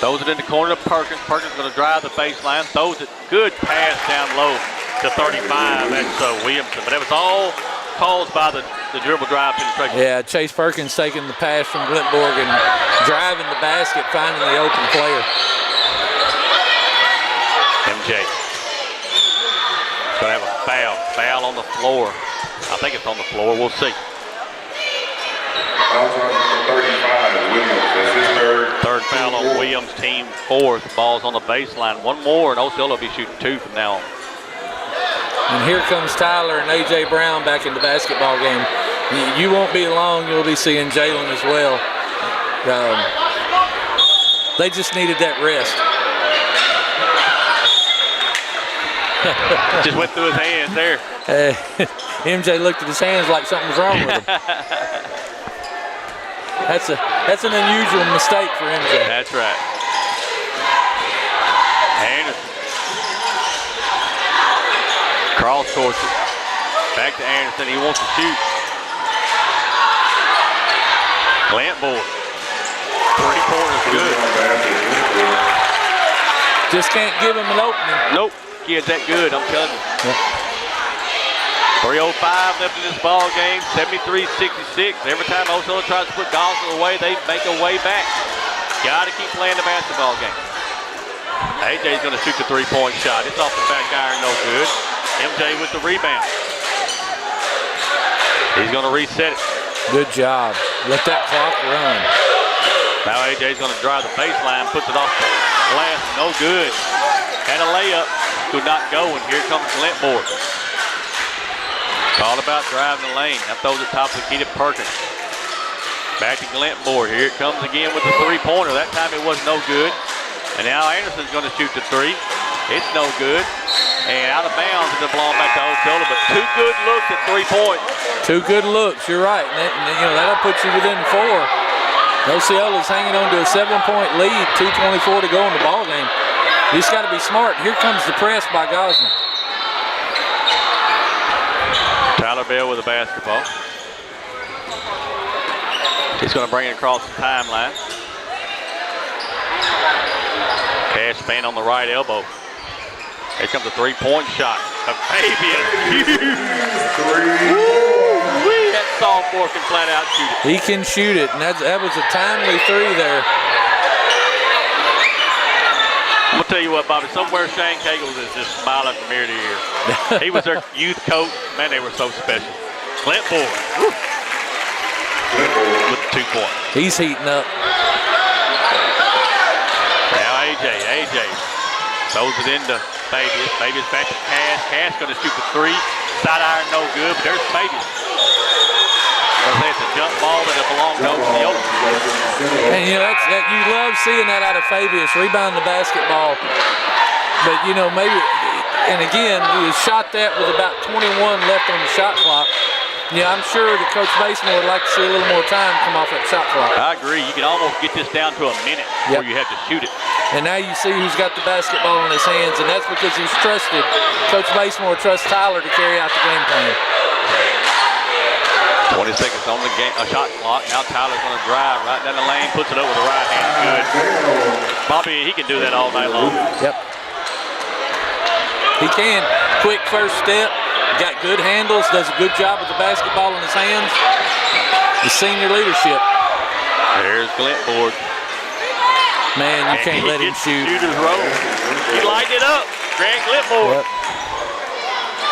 Speaker 1: throws it in the corner to Perkins. Perkins going to drive the baseline. Throws it. Good pass down low to 35. That's Williamson. But that was all caused by the dribble drive penetration.
Speaker 5: Yeah, Chase Perkins taking the pass from Glentborg and driving the basket, finding the open player.
Speaker 1: MJ. Going to have a foul. Foul on the floor. I think it's on the floor. We'll see.
Speaker 3: Foul on 35, Williams. That's his 3rd.
Speaker 1: 3rd foul on Williams, team 4th. Ball's on the baseline. One more, and Osceola will be shooting 2 from now on.
Speaker 5: And here comes Tyler and A.J. Brown back in the basketball game. You won't be long. You'll be seeing Jalen as well. They just needed that rest.
Speaker 1: Just went through his hands there.
Speaker 5: MJ looked at his hands like something was wrong with him. That's an unusual mistake for MJ.
Speaker 1: That's right. Anderson. Cross court. Back to Anderson. He wants to shoot. Glentmore. 3-pointers good.
Speaker 5: Just can't give him an opening.
Speaker 1: Nope. Kid's that good, I'm telling you. 3:05 left in this ball game, 73-66. Every time Osceola tries to put Gosnell away, they make a way back. Got to keep playing the basketball game. AJ's going to shoot the 3-point shot. It's off the back iron, no good. MJ with the rebound. He's going to reset it.
Speaker 5: Good job. Let that clock run.
Speaker 1: Now AJ's going to drive the baseline, puts it off the glass, no good. Had a layup, could not go, and here comes Glentmore. It's all about driving the lane. That throws it top of the key to Perkins. Back to Glentmore. Here it comes again with the 3-pointer. That time it was no good. And now Anderson's going to shoot the three. It's no good. And out of bounds, it'll belong back to Osceola. But 2 good looks at 3 points.
Speaker 2: 2 good looks, you're right. And that'll put you within 4. Osceola's hanging on to a 7-point lead, 2:24 to go in the ball game. You just got to be smart. Here comes the press by Gosnell.
Speaker 1: Tyler Bell with the basketball. He's going to bring it across the timeline. Cash Span on the right elbow. Here comes a 3-point shot. A Fabian. That sophomore can flat out shoot it.
Speaker 2: He can shoot it, and that was a timely 3 there.
Speaker 1: I'm going to tell you what, Bobby, somewhere Shane Kegels is just smiling from ear to ear. He was their youth coach. Man, they were so special. Clint Boyd with the 2 points.
Speaker 2: He's heating up.
Speaker 1: Now AJ throws it into Fabius. Fabius back to Cash. Cash going to shoot the 3. Side iron no good, but there's Fabius. It's a jump ball that belongs to Osceola.
Speaker 2: And you love seeing that out of Fabius, rebound the basketball. But maybe, and again, he shot that with about 21 left on the shot clock. I'm sure that Coach Basemore would like to see a little more time come off that shot clock.
Speaker 1: I agree. You can almost get this down to a minute before you have to shoot it.
Speaker 2: And now you see who's got the basketball in his hands, and that's because he's trusted. Coach Basemore trusts Tyler to carry out the game plan.
Speaker 1: 20 seconds on the game, shot clock. Now Tyler's going to drive right down the lane, puts it over the right hand. Good. Bobby, he can do that all night long.
Speaker 2: Yep. He can. Quick first step. Got good handles. Does a good job with the basketball in his hands. The senior leadership.
Speaker 1: There's Glentford.
Speaker 2: Man, you can't let him shoot.
Speaker 1: Shooter's roll. He lighted it up. Grant Glentford.
Speaker 2: Yep.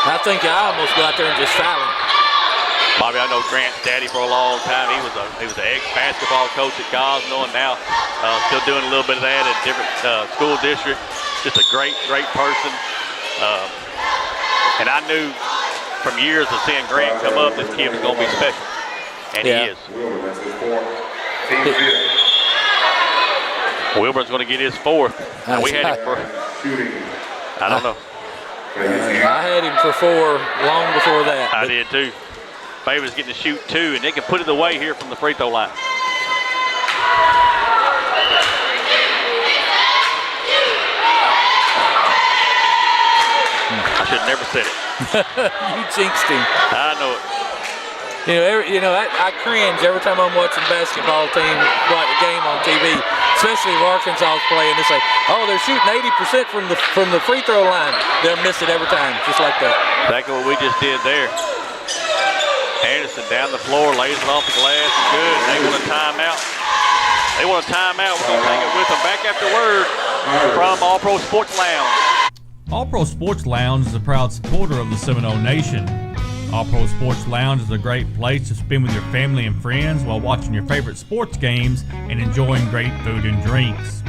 Speaker 2: I think I almost go out there and just foul him.
Speaker 1: Bobby, I know Grant's daddy for a long time. He was an ex-basketball coach at Gosnell, and now still doing a little bit of that at different school districts. Just a great person. And I knew from years of seeing Grant come up, this kid was going to be special. And he is. Wilburn's going to get his 4th. Now, we had him for, I don't know.
Speaker 2: I had him for 4 long before that.
Speaker 1: I did too. Favor's getting to shoot 2, and they can put it away here from the free throw line. I should have never said it.
Speaker 2: You jinxed him.
Speaker 1: I know it.
Speaker 2: I cringe every time I'm watching basketball team like a game on TV, especially if Arkansas is playing. It's like, oh, they're shooting 80% from the free throw line. They'll miss it every time, just like that.
Speaker 1: Exactly what we just did there. Anderson down the floor, lays it off the glass. Good. They want a timeout. We're going to take it with them. Back after word from All Pro Sports Lounge.
Speaker 11: All Pro Sports Lounge is a proud supporter of the Seminole Nation. All Pro Sports Lounge is a great place to spend with your family and friends while watching your favorite sports games and enjoying great food and drinks.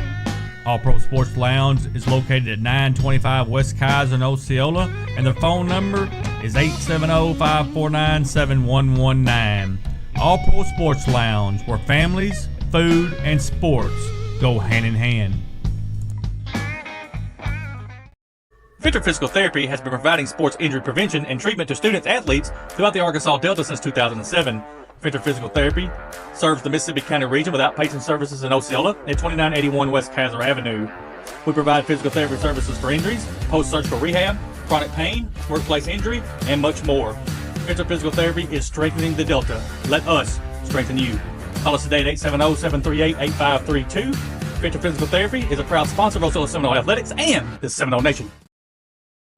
Speaker 11: All Pro Sports Lounge is located at 925 West Kaiser in Osceola, and their phone number is 870-549-7119. All Pro Sports Lounge, where families, food, and sports go hand in hand. Venture Physical Therapy has been providing sports injury prevention and treatment to students athletes throughout the Arkansas Delta since 2007. Venture Physical Therapy serves the Mississippi County region with outpatient services in Osceola at 2981 West Kaiser Avenue. We provide physical therapy services for injuries, post-surgical rehab, chronic pain, workplace injury, and much more. Venture Physical Therapy is strengthening the Delta. Let us strengthen you. Call us today at 870-738-8532. Venture Physical Therapy is a proud sponsor of Osceola Seminole Athletics and the Seminole Nation.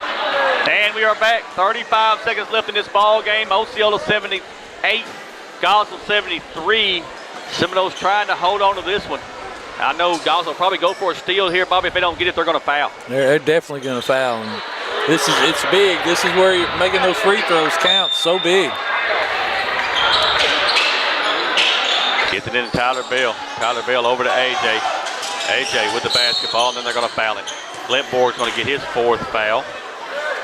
Speaker 1: And we are back. 35 seconds left in this ball game. Osceola 78, Gosnell 73. Seminoles trying to hold on to this one. I know Gosnell will probably go for a steal here, Bobby. If they don't get it, they're going to foul.
Speaker 2: They're definitely going to foul. And it's big. This is where you're making those free throws count so big.
Speaker 1: Gets it into Tyler Bell. Tyler Bell over to AJ. AJ with the basketball, and then they're going to foul him. Glentborg's going to get his 4th foul.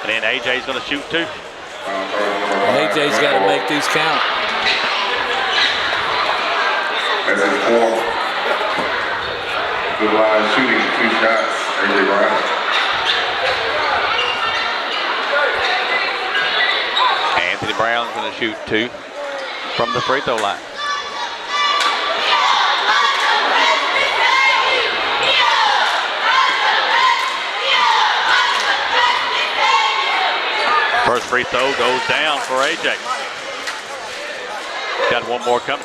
Speaker 1: And then AJ's going to shoot 2.
Speaker 2: AJ's got to make these count.
Speaker 3: to the line shooting 2 shots, A.J. Brown.
Speaker 1: Anthony Brown's going to shoot 2 from the free throw line. First free throw goes down for AJ. Got one more coming.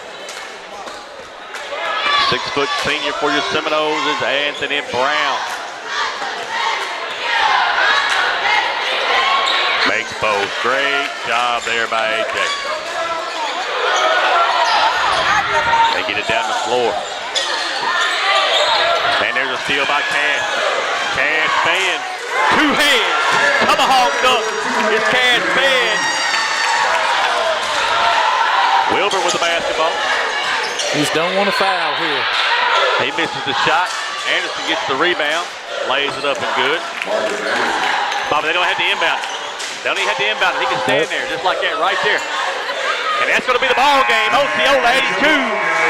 Speaker 1: 6-foot senior for your Seminoles is Anthony Brown. Makes both. Great job there by AJ. They get it down the floor. And there's a steal by Cash. Cash Fan. 2 hands. Tomahawk dunk. It's Cash Fan. Wilbur with the basketball.
Speaker 5: You just don't want to foul here.
Speaker 1: He misses the shot. Anderson gets the rebound. Lays it up and good. Bobby, they don't have to inbound it. They don't even have to inbound it. He can stand there just like that right there. And that's going to be the ball game. Osceola 82.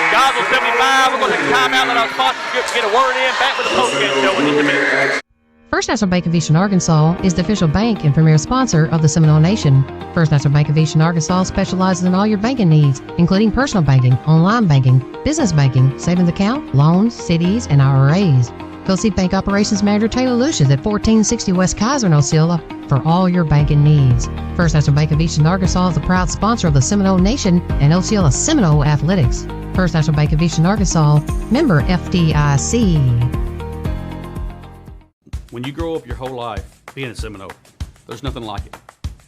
Speaker 1: Gosnell 75. We're going to take a timeout. Let our sponsors get a word in. Back with the postgame show in just a minute.
Speaker 4: First National Bank of Eastern Arkansas is the official bank and premier sponsor of the Seminole Nation. First National Bank of Eastern Arkansas specializes in all your banking needs, including personal banking, online banking, business banking, savings account, loans, CDs, and IRAs. Go see Bank Operations Manager Taylor Lucius at 1460 West Kaiser in Osceola for all your banking needs. First National Bank of Eastern Arkansas is the proud sponsor of the Seminole Nation and Osceola Seminole Athletics. First National Bank of Eastern Arkansas, member FDIC.
Speaker 6: When you grow up your whole life being a Seminole, there's nothing like it.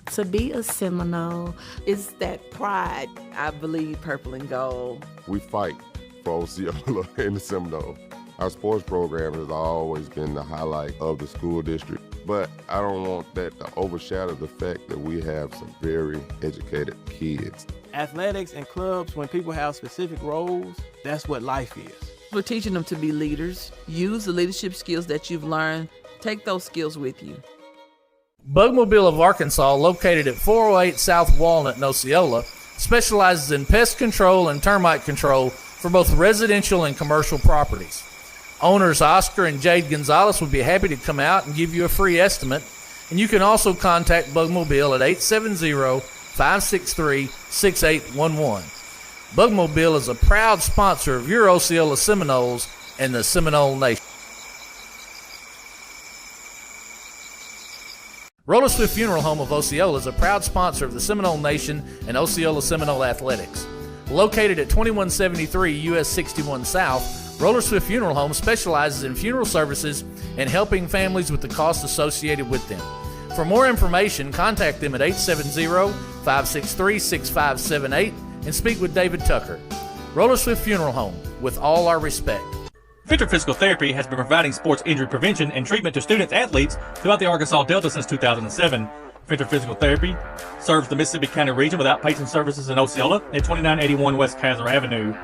Speaker 7: To be a Seminole.
Speaker 8: It's that pride. I believe purple and gold.
Speaker 9: We fight for Osceola and the Seminoles. Our sports program has always been the highlight of the school district, but I don't want that to overshadow the fact that we have some very educated kids.
Speaker 10: Athletics and clubs, when people have specific roles, that's what life is.
Speaker 8: We're teaching them to be leaders. Use the leadership skills that you've learned. Take those skills with you.
Speaker 5: Bugmobile of Arkansas, located at 408 South Walnut in Osceola, specializes in pest control and termite control for both residential and commercial properties. Owners Oscar and Jade Gonzalez would be happy to come out and give you a free estimate, and you can also contact Bugmobile at 870-563-6811. Bugmobile is a proud sponsor of your Osceola Seminoles and the Seminole Nation. Roller Swift Funeral Home of Osceola is a proud sponsor of the Seminole Nation and Osceola Seminole Athletics. Located at 2173 US 61 South, Roller Swift Funeral Home specializes in funeral services and helping families with the costs associated with them. For more information, contact them at 870-563-6578 and speak with David Tucker. Roller Swift Funeral Home, with all our respect.
Speaker 11: Venture Physical Therapy has been providing sports injury prevention and treatment to students athletes throughout the Arkansas Delta since 2007. Venture Physical Therapy serves the Mississippi County region with outpatient services in Osceola at 2981 West Kaiser Avenue.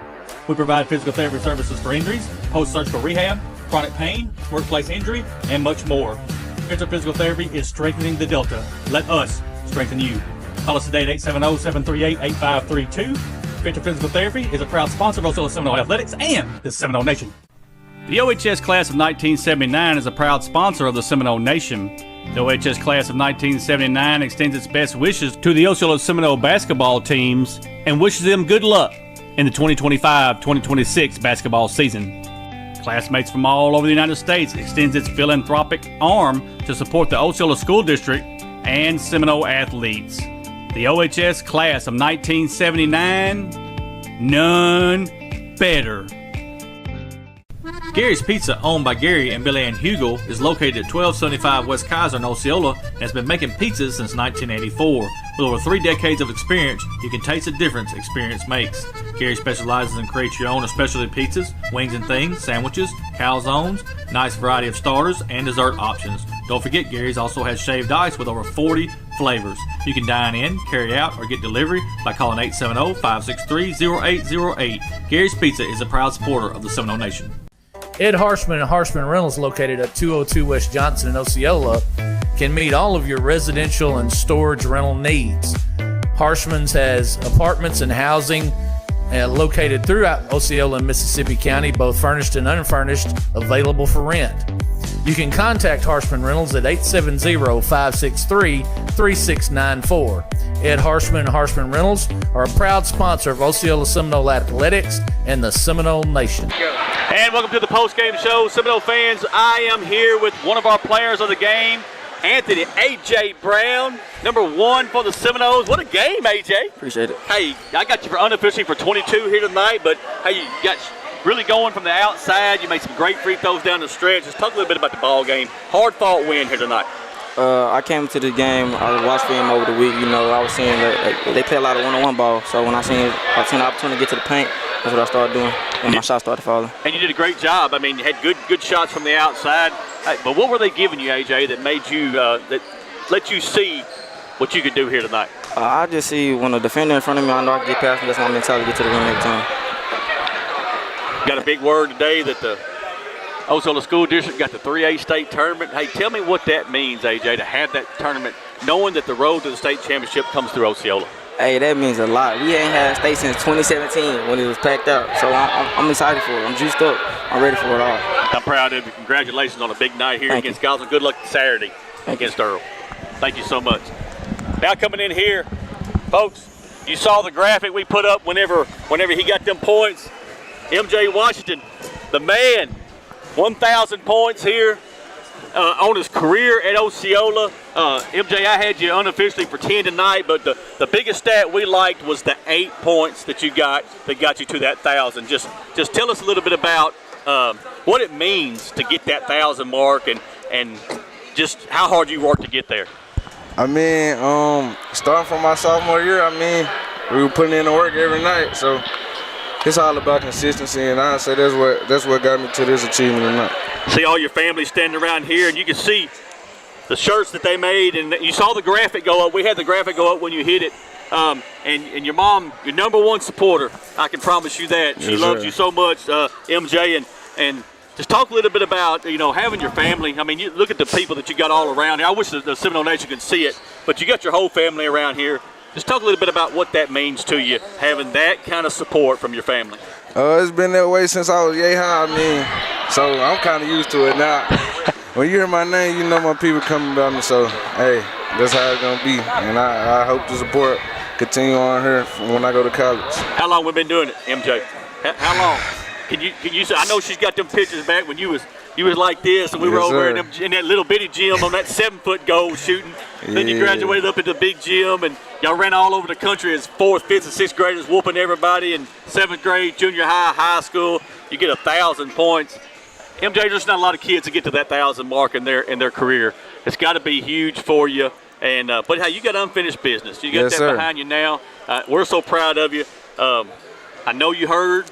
Speaker 11: We provide physical therapy services for injuries, post-surgical rehab, chronic pain, workplace injury, and much more. Venture Physical Therapy is strengthening the Delta. Let us strengthen you. Call us today at 870-738-8532. Venture Physical Therapy is a proud sponsor of Osceola Seminole Athletics and the Seminole Nation.
Speaker 6: The OHS class of 1979 is a proud sponsor of the Seminole Nation. The OHS class of 1979 extends its best wishes to the Osceola Seminole basketball teams and wishes them good luck in the 2025-2026 basketball season. Classmates from all over the United States extends its philanthropic arm to support the Osceola School District and Seminole athletes. The OHS class of 1979, none better.
Speaker 11: Gary's Pizza, owned by Gary and Billy Ann Hugel, is located at 1275 West Kaiser in Osceola and has been making pizzas since 1984. With over 3 decades of experience, you can taste the difference experience makes. Gary specializes in create your own specialty pizzas, wings and things, sandwiches, calzones, nice variety of starters, and dessert options. Don't forget, Gary's also has shaved ice with over 40 flavors. You can dine in, carry out, or get delivery by calling 870-563-0808. Gary's Pizza is a proud supporter of the Seminole Nation.
Speaker 5: Ed Harshman and Harshman Rentals, located at 202 West Johnson in Osceola, can meet all of your residential and storage rental needs. Harshman's has apartments and housing located throughout Osceola and Mississippi County, both furnished and unfurnished, available for rent. You can contact Harshman Rentals at 870-563-3694. Ed Harshman and Harshman Rentals are a proud sponsor of Osceola Seminole Athletics and the Seminole Nation.
Speaker 1: And welcome to the post-game show. Seminole fans, I am here with one of our players of the game, Anthony A.J. Brown, number 1 for the Seminoles. What a game, A.J.
Speaker 12: Appreciate it.
Speaker 1: Hey, I got you for unofficially for 22 here tonight, but hey, you got really going from the outside. You made some great free throws down the stretch. Just talk a little bit about the ball game. Hard-fought win here tonight.
Speaker 12: I came to the game, I watched film over the week, I was seeing that they play a lot of one-on-one ball. So when I seen the opportunity to get to the paint, that's what I started doing, and my shot started falling.
Speaker 1: And you did a great job. I mean, you had good shots from the outside. Hey, but what were they giving you, AJ, that made you, that let you see what you could do here tonight?
Speaker 12: I just see when a defender in front of me, I know I can get past him. That's my mentality, get to the rim every time.
Speaker 1: Got a big word today that the Osceola School District got the 3A state tournament. Hey, tell me what that means, AJ, to have that tournament, knowing that the road to the state championship comes through Osceola.
Speaker 12: Hey, that means a lot. We ain't had state since 2017 when it was packed out. So I'm excited for it. I'm juiced up. I'm ready for it all.
Speaker 1: I'm proud of you. Congratulations on a big night here against Gosnell. Good luck Saturday against Earl. Thank you so much. Now coming in here, folks, you saw the graphic we put up whenever he got them points. MJ Washington, the man, 1,000 points here on his career at Osceola. MJ, I had you unofficially for 10 tonight, but the biggest stat we liked was the 8 points that you got that got you to that 1,000. Just tell us a little bit about what it means to get that 1,000 mark and just how hard you worked to get there.
Speaker 13: I mean, starting from my sophomore year, we were putting in the work every night, so it's all about consistency, and I say that's what got me to this achievement tonight.
Speaker 1: See all your family standing around here, and you can see the shirts that they made, and you saw the graphic go up. We had the graphic go up when you hit it, and your mom, your number 1 supporter. I can promise you that. She loves you so much, MJ, and just talk a little bit about having your family. I mean, you look at the people that you got all around here. I wish the Seminole Nation could see it, but you got your whole family around here. Just talk a little bit about what that means to you, having that kind of support from your family.
Speaker 13: It's been that way since I was yay high, so I'm kind of used to it now. When you hear my name, you know my people coming about me, so, hey, that's how it's going to be. And I hope the support continue on here when I go to college.
Speaker 1: How long we been doing it, MJ? How long? Can you say, I know she's got them pictures back when you was like this, and we were over in that little bitty gym on that 7-foot goal shooting. Then you graduated up into the big gym, and y'all ran all over the country as 4th, 5th, and 6th graders whooping everybody in 7th grade, junior high, high school. You get 1,000 points. MJ, there's not a lot of kids that get to that 1,000 mark in their career. It's got to be huge for you. And but hey, you got unfinished business. You got that behind you now. We're so proud of you. I know you heard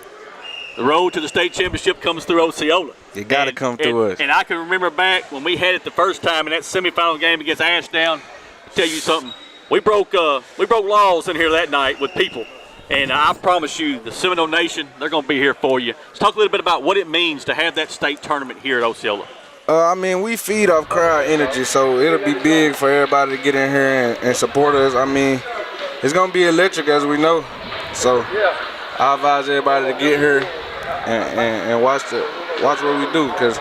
Speaker 1: the road to the state championship comes through Osceola.
Speaker 13: You got to come through us.
Speaker 1: And I can remember back when we had it the first time in that semifinal game against Ashdown. I'll tell you something. We broke laws in here that night with people. And I promise you, the Seminole Nation, they're going to be here for you. Let's talk a little bit about what it means to have that state tournament here at Osceola.
Speaker 13: We feed off crowd energy, so it'll be big for everybody to get in here and support us. It's going to be electric, as we know. So I advise everybody to get here and watch what we do, because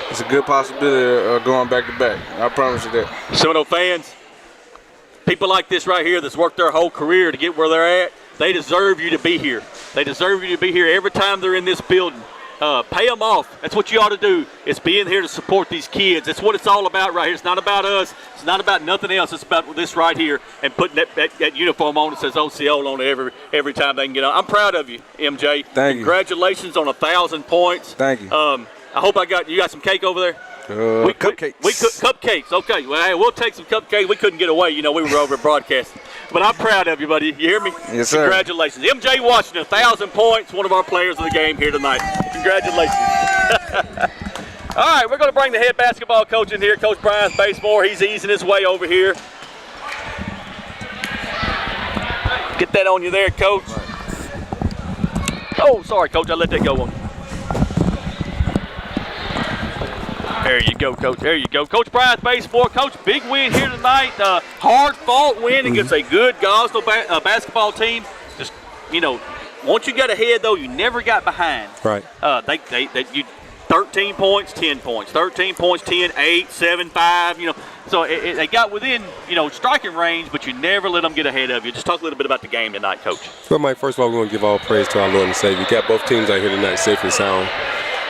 Speaker 13: it's a good possibility of going back to back. I promise you that.
Speaker 1: Seminole fans, people like this right here that's worked their whole career to get where they're at, they deserve you to be here. They deserve you to be here every time they're in this building. Pay them off. That's what you ought to do, is being here to support these kids. That's what it's all about right here. It's not about us. It's not about nothing else. It's about this right here and putting that uniform on that says Osceola on it every time they can get on. I'm proud of you, MJ.
Speaker 13: Thank you.
Speaker 1: Congratulations on 1,000 points.
Speaker 13: Thank you.
Speaker 1: I hope you got some cake over there?
Speaker 13: Cupcakes.
Speaker 1: We cook cupcakes. Okay, well, hey, we'll take some cupcakes. We couldn't get away. We were over broadcasting. But I'm proud of you, buddy. You hear me?
Speaker 13: Yes, sir.
Speaker 1: Congratulations. MJ Washington, 1,000 points, one of our players of the game here tonight. Congratulations. All right, we're going to bring the head basketball coach in here, Coach Brian Basemore. He's easing his way over here. Get that on you there, Coach. Oh, sorry, Coach. I let that go on you. There you go, Coach. There you go. Coach Brian Basemore. Coach, big win here tonight. Hard-fought win against a good Gosnell basketball team. Just, once you got ahead, though, you never got behind.
Speaker 14: Right.
Speaker 1: You 13 points, 10 points, 13 points, 10, 8, 7, 5, So they got within, striking range, but you never let them get ahead of you. Just talk a little bit about the game tonight, Coach.
Speaker 14: Well, Mike, first of all, we want to give all praise to our Lord and Savior. We got both teams out here tonight safe and sound.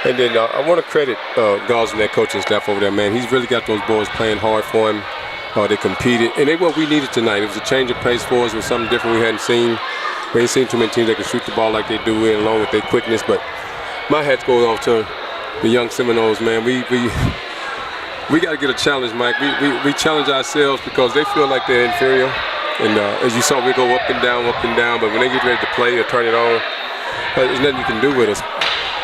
Speaker 14: And then I want to credit Gosnell and that coaching staff over there, man. He's really got those boys playing hard for him. They competed, and they what we needed tonight. It was a change of pace for us. It was something different we hadn't seen. We ain't seen too many teams that can shoot the ball like they do, along with their quickness. But my hat goes off to the young Seminoles, man. We got to get a challenge, Mike. We challenge ourselves because they feel like they're inferior. And as you saw, we go up and down. But when they get ready to play or turn it on, there's nothing you can do with us.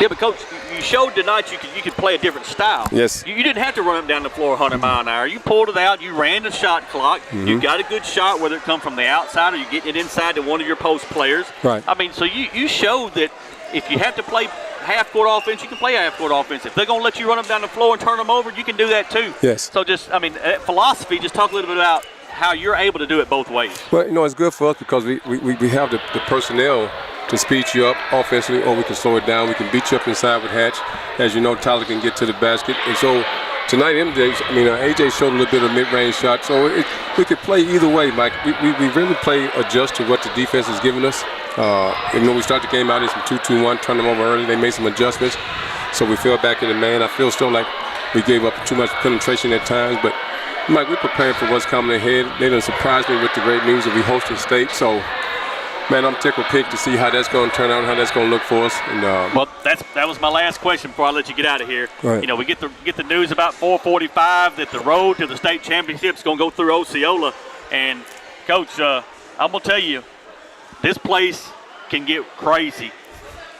Speaker 1: Yeah, but Coach, you showed tonight you could play a different style.
Speaker 14: Yes.
Speaker 1: You didn't have to run up down the floor 100 mile an hour. You pulled it out. You ran the shot clock.
Speaker 14: Mm-hmm.
Speaker 1: You got a good shot, whether it come from the outside or you get it inside to one of your post players.
Speaker 14: Right.
Speaker 1: I mean, so you showed that if you have to play half-court offense, you can play half-court offense. If they're going to let you run them down the floor and turn them over, you can do that too.
Speaker 14: Yes.
Speaker 1: So philosophy, just talk a little bit about how you're able to do it both ways.
Speaker 14: Well, it's good for us because we have the personnel to speed you up offensively, or we can slow it down. We can beat you up inside with Hatch. As you know, Tyler can get to the basket. And so tonight, AJ showed a little bit of mid-range shot. So we could play either way, Mike. We really play adjust to what the defense is giving us. We start the game out in some 2-2-1, turn them over early. They made some adjustments. So we fell back in the man. I feel still like we gave up too much penetration at times. But, Mike, we're preparing for what's coming ahead. They done surprised me with the great news that we hosted State. So, man, I'm tickled pink to see how that's going to turn out and how that's going to look for us. And,
Speaker 1: well, that was my last question before I let you get out of here.
Speaker 14: Right.
Speaker 1: We get the news about 4:45 that the road to the state championship is going to go through Osceola. And, Coach, I'm going to tell you, this place can get crazy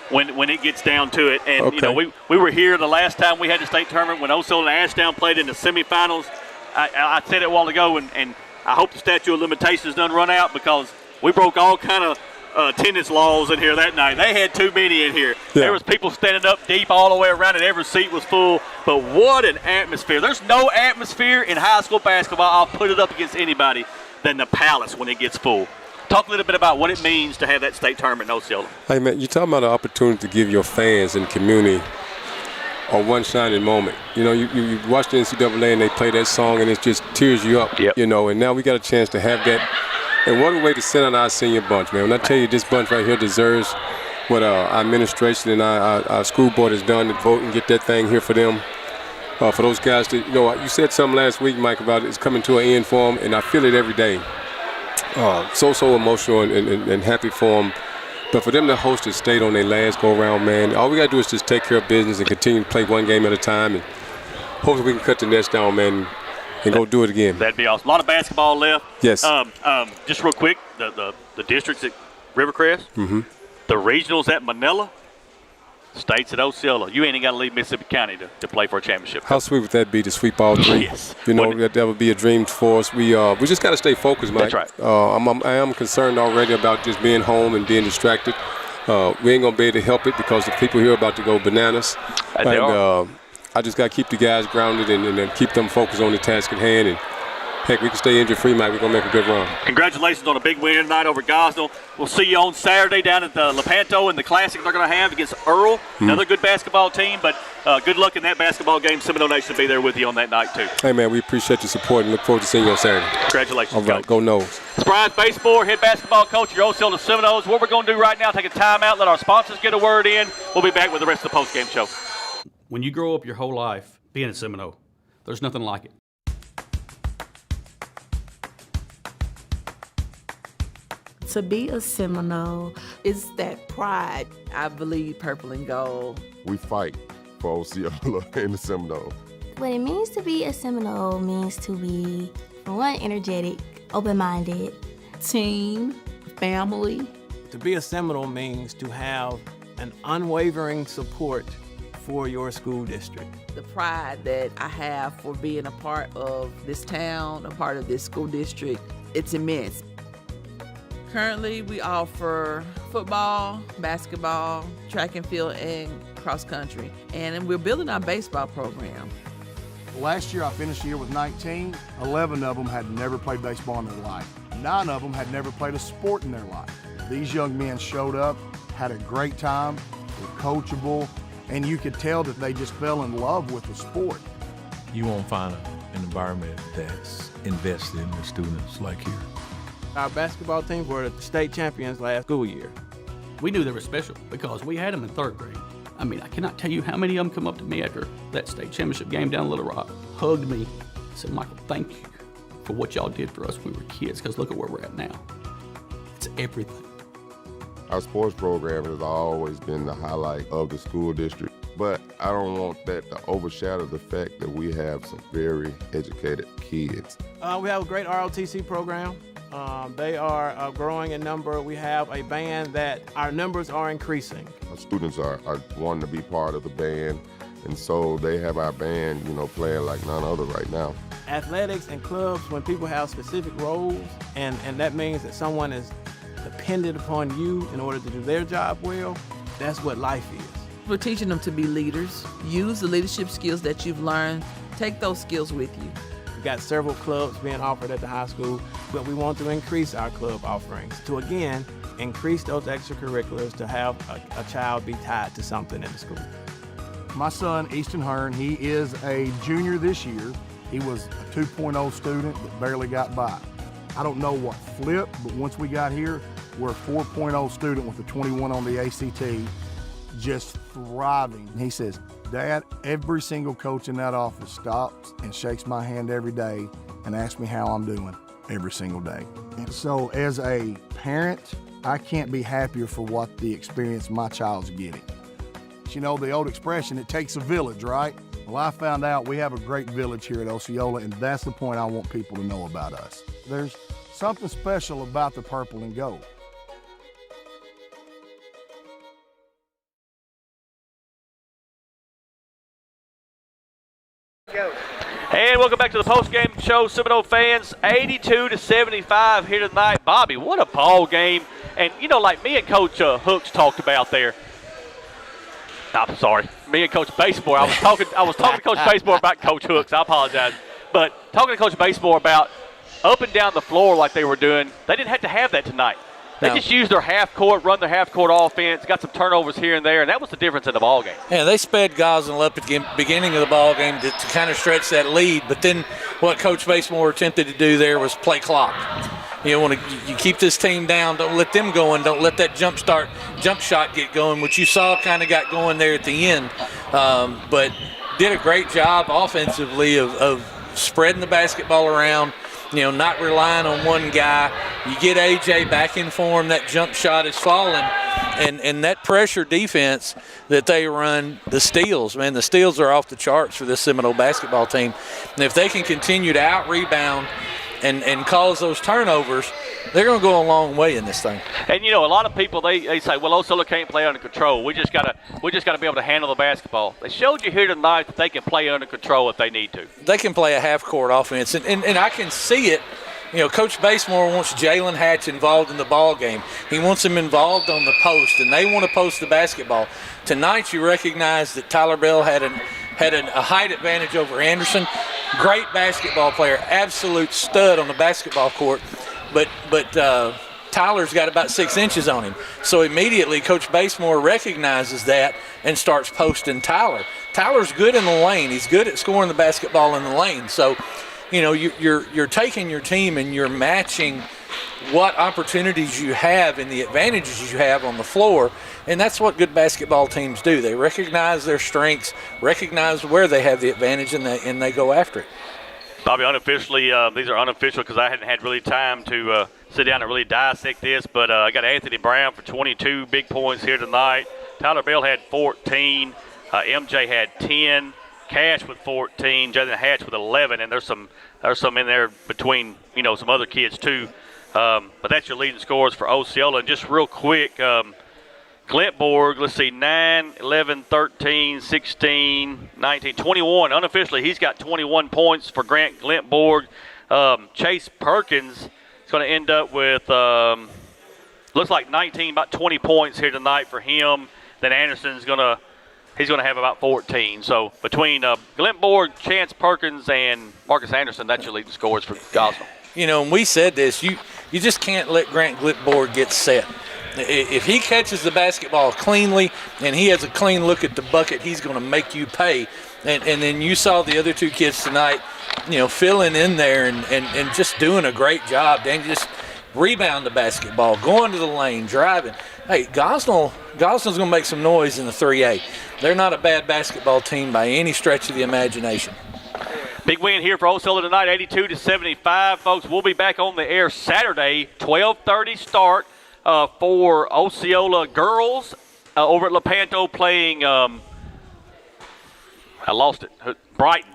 Speaker 1: when it gets down to it. And,
Speaker 14: okay.
Speaker 1: We were here the last time we had the state tournament when Osceola and Ashdown played in the semifinals. I said it a while ago, and I hope the statute of limitations doesn't run out because we broke all kind of attendance laws in here that night. They had too many in here.
Speaker 14: Yeah.
Speaker 1: There was people standing up deep all the way around, and every seat was full. But what an atmosphere. There's no atmosphere in high school basketball, I'll put it up against anybody, than the Palace when it gets full. Talk a little bit about what it means to have that state tournament in Osceola.
Speaker 14: Hey, man, you're talking about an opportunity to give your fans and community a one shining moment. You watch the NCAA and they play that song and it just tears you up.
Speaker 1: Yep.
Speaker 14: And now we got a chance to have that. And what a way to send out our senior bunch, man. When I tell you this bunch right here deserves what our administration and our school board has done to vote and get that thing here for them. For those guys that, you said something last week, Mike, about it's coming to an end for them, and I feel it every day. So emotional and happy for them. But for them to host the state on their last go-around, man, all we got to do is just take care of business and continue to play one game at a time. And hopefully we can cut the nets down, man, and go do it again.
Speaker 1: That'd be awesome. A lot of basketball left.
Speaker 14: Yes.
Speaker 1: Just real quick, the districts at Rivercrest, the regionals at Manila, states at Osceola. You ain't got to leave Mississippi County to play for a championship.
Speaker 14: How sweet would that be to sweep all three?
Speaker 1: Yes.
Speaker 14: That would be a dream for us. We just got to stay focused, Mike.
Speaker 1: That's right.
Speaker 14: I am concerned already about just being home and being distracted. We ain't going to be able to help it because the people here are about to go bananas.
Speaker 1: And they are.
Speaker 14: I just got to keep the guys grounded and keep them focused on the task at hand. And, heck, we can stay injury-free, Mike. We're going to make a good run.
Speaker 1: Congratulations on a big win tonight over Gosnell. We'll see you on Saturday down at the Lepanto in the Classic they're going to have against Earl, another good basketball team. But good luck in that basketball game. Seminole Nation will be there with you on that night, too.
Speaker 14: Hey, man, we appreciate your support and look forward to seeing you on Saturday.
Speaker 1: Congratulations,
Speaker 14: All right,
Speaker 1: Coach.
Speaker 14: go Noles.
Speaker 1: It's Brian Baseball, head basketball coach at your Osceola Seminoles. What we're going to do right now, take a timeout, let our sponsors get a word in. We'll be back with the rest of the postgame show.
Speaker 6: When you grow up your whole life being a Seminole, there's nothing like it.
Speaker 7: To be a Seminole,
Speaker 8: It's that pride. I believe purple and gold.
Speaker 9: We fight for Osceola and the Seminoles.
Speaker 15: What it means to be a Seminole means to be, for one, energetic, open-minded,
Speaker 7: team, family.
Speaker 10: To be a Seminole means to have an unwavering support for your school district.
Speaker 8: The pride that I have for being a part of this town, a part of this school district, it's immense. Currently, we offer football, basketball, track and field, and cross country. And we're building our baseball program.
Speaker 16: Last year, I finished the year with 19. 11 of them had never played baseball in their life. 9 of them had never played a sport in their life. These young men showed up, had a great time, were coachable, and you could tell that they just fell in love with the sport.
Speaker 17: You won't find an environment that's invested in the students like here.
Speaker 10: Our basketball team were the state champions last school year.
Speaker 18: We knew they were special because we had them in 3rd grade. I mean, I cannot tell you how many of them come up to me after that state championship game down in Little Rock, hugged me, said, Michael, thank you for what y'all did for us when we were kids, because look at where we're at now. It's everything.
Speaker 9: Our sports program has always been the highlight of the school district, but I don't want that to overshadow the fact that we have some very educated kids.
Speaker 10: We have a great ROTC program. They are growing in number. We have a band that our numbers are increasing.
Speaker 9: Our students are wanting to be part of the band, and so they have our band, playing like none other right now.
Speaker 10: Athletics and clubs, when people have specific roles, and that means that someone is dependent upon you in order to do their job well, that's what life is.
Speaker 8: We're teaching them to be leaders. Use the leadership skills that you've learned. Take those skills with you.
Speaker 10: We've got several clubs being offered at the high school, but we want to increase our club offerings to, again, increase those extracurriculars to have a child be tied to something in the school.
Speaker 16: My son, Easton Hearn, he is a junior this year. He was a 2.0 student that barely got by. I don't know what flipped, but once we got here, we're a 4.0 student with a 21 on the ACT, just thriving. He says, Dad, every single coach in that office stops and shakes my hand every day and asks me how I'm doing every single day. And so as a parent, I can't be happier for what the experience my child's getting. You know, the old expression, it takes a village, right? Well, I found out we have a great village here at Osceola, and that's the point I want people to know about us. There's something special about the purple and gold.
Speaker 1: And welcome back to the post-game show, Seminole fans. 82-75 here tonight. Bobby, what a ball game. And, like me and Coach Hooks talked about there. I'm sorry. Me and Coach Basemore. I was talking to Coach Basemore about Coach Hooks. I apologize. But talking to Coach Basemore about up and down the floor like they were doing, they didn't have to have that tonight. They just used their half court, run their half court offense, got some turnovers here and there, and that was the difference in the ball game.
Speaker 2: Yeah, they sped Gosnell up at the beginning of the ball game to kind of stretch that lead, but then what Coach Basemore attempted to do there was play clock. You keep this team down, don't let them go in, don't let that jump shot get going, which you saw kind of got going there at the end. But did a great job offensively of spreading the basketball around, not relying on one guy. You get A.J. back in form, that jump shot is falling, and that pressure defense that they run, the steals, man, the steals are off the charts for this Seminole basketball team. And if they can continue to out-rebound and cause those turnovers, they're going to go a long way in this thing.
Speaker 1: And a lot of people they say, well, Osceola can't play under control. We just gotta be able to handle the basketball. They showed you here tonight that they can play under control if they need to.
Speaker 2: They can play a half-court offense, and I can see it. Coach Basemore wants Jalen Hatch involved in the ball game. He wants him involved on the post, and they want to post the basketball. Tonight, you recognize that Tyler Bell had a height advantage over Anderson. Great basketball player, absolute stud on the basketball court. But Tyler's got about 6 inches on him. So immediately Coach Basemore recognizes that and starts posting Tyler. Tyler's good in the lane. He's good at scoring the basketball in the lane. So, you're taking your team and you're matching what opportunities you have and the advantages you have on the floor. And that's what good basketball teams do. They recognize their strengths, recognize where they have the advantage, and they go after it.
Speaker 1: Bobby, unofficially, these are unofficial because I hadn't had really time to sit down and really dissect this, but I got Anthony Brown for 22 big points here tonight. Tyler Bell had 14. MJ had 10. Cash with 14. Jalen Hatch with 11. And there's some in there between, some other kids too. But that's your leading scores for Osceola. And just real quick, Glentborg, let's see, 9, 11, 13, 16, 19, 21. Unofficially, he's got 21 points for Grant Glentborg. Chase Perkins is going to end up with, looks like 19, about 20 points here tonight for him. Then Anderson's going to have about 14. So between Glentborg, Chance Perkins, and Marcus Anderson, that's your leading scores for Gosnell.
Speaker 2: And we said this, you just can't let Grant Glentborg get set. If he catches the basketball cleanly and he has a clean look at the bucket, he's going to make you pay. And then you saw the other two kids tonight, filling in there and just doing a great job. They just rebound the basketball, going to the lane, driving. Hey, Gosnell's going to make some noise in the 3A. They're not a bad basketball team by any stretch of the imagination.
Speaker 1: Big win here for Osceola tonight, 82-75. Folks, we'll be back on the air Saturday, 12:30 start for Osceola girls over at Lepanto playing, I lost it, Brighton.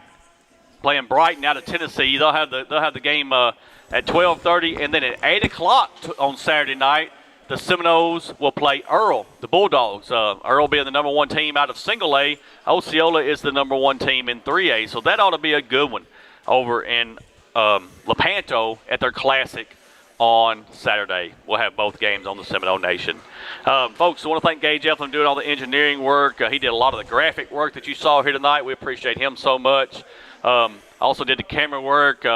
Speaker 1: Playing Brighton out of Tennessee. They'll have the game at 12:30, and then at 8 o'clock on Saturday night, the Seminoles will play Earl, the Bulldogs. Earl being the number 1 team out of single A. Osceola is the number 1 team in 3A. So that ought to be a good one over in Lepanto at their Classic on Saturday. We'll have both games on the Seminole Nation. Folks, I want to thank Gage Eflin doing all the engineering work. He did a lot of the graphic work that you saw here tonight. We appreciate him so much. Also did the camera work.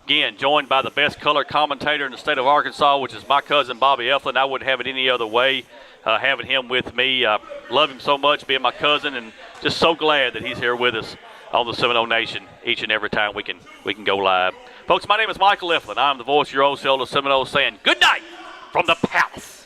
Speaker 1: Again, joined by the best color commentator in the state of Arkansas, which is my cousin Bobby Eflin. I wouldn't have it any other way, having him with me. I love him so much, being my cousin, and just so glad that he's here with us on the Seminole Nation each and every time we can go live. Folks, my name is Michael Eflin. I'm the voice of your Osceola Seminoles saying good night from the Palace.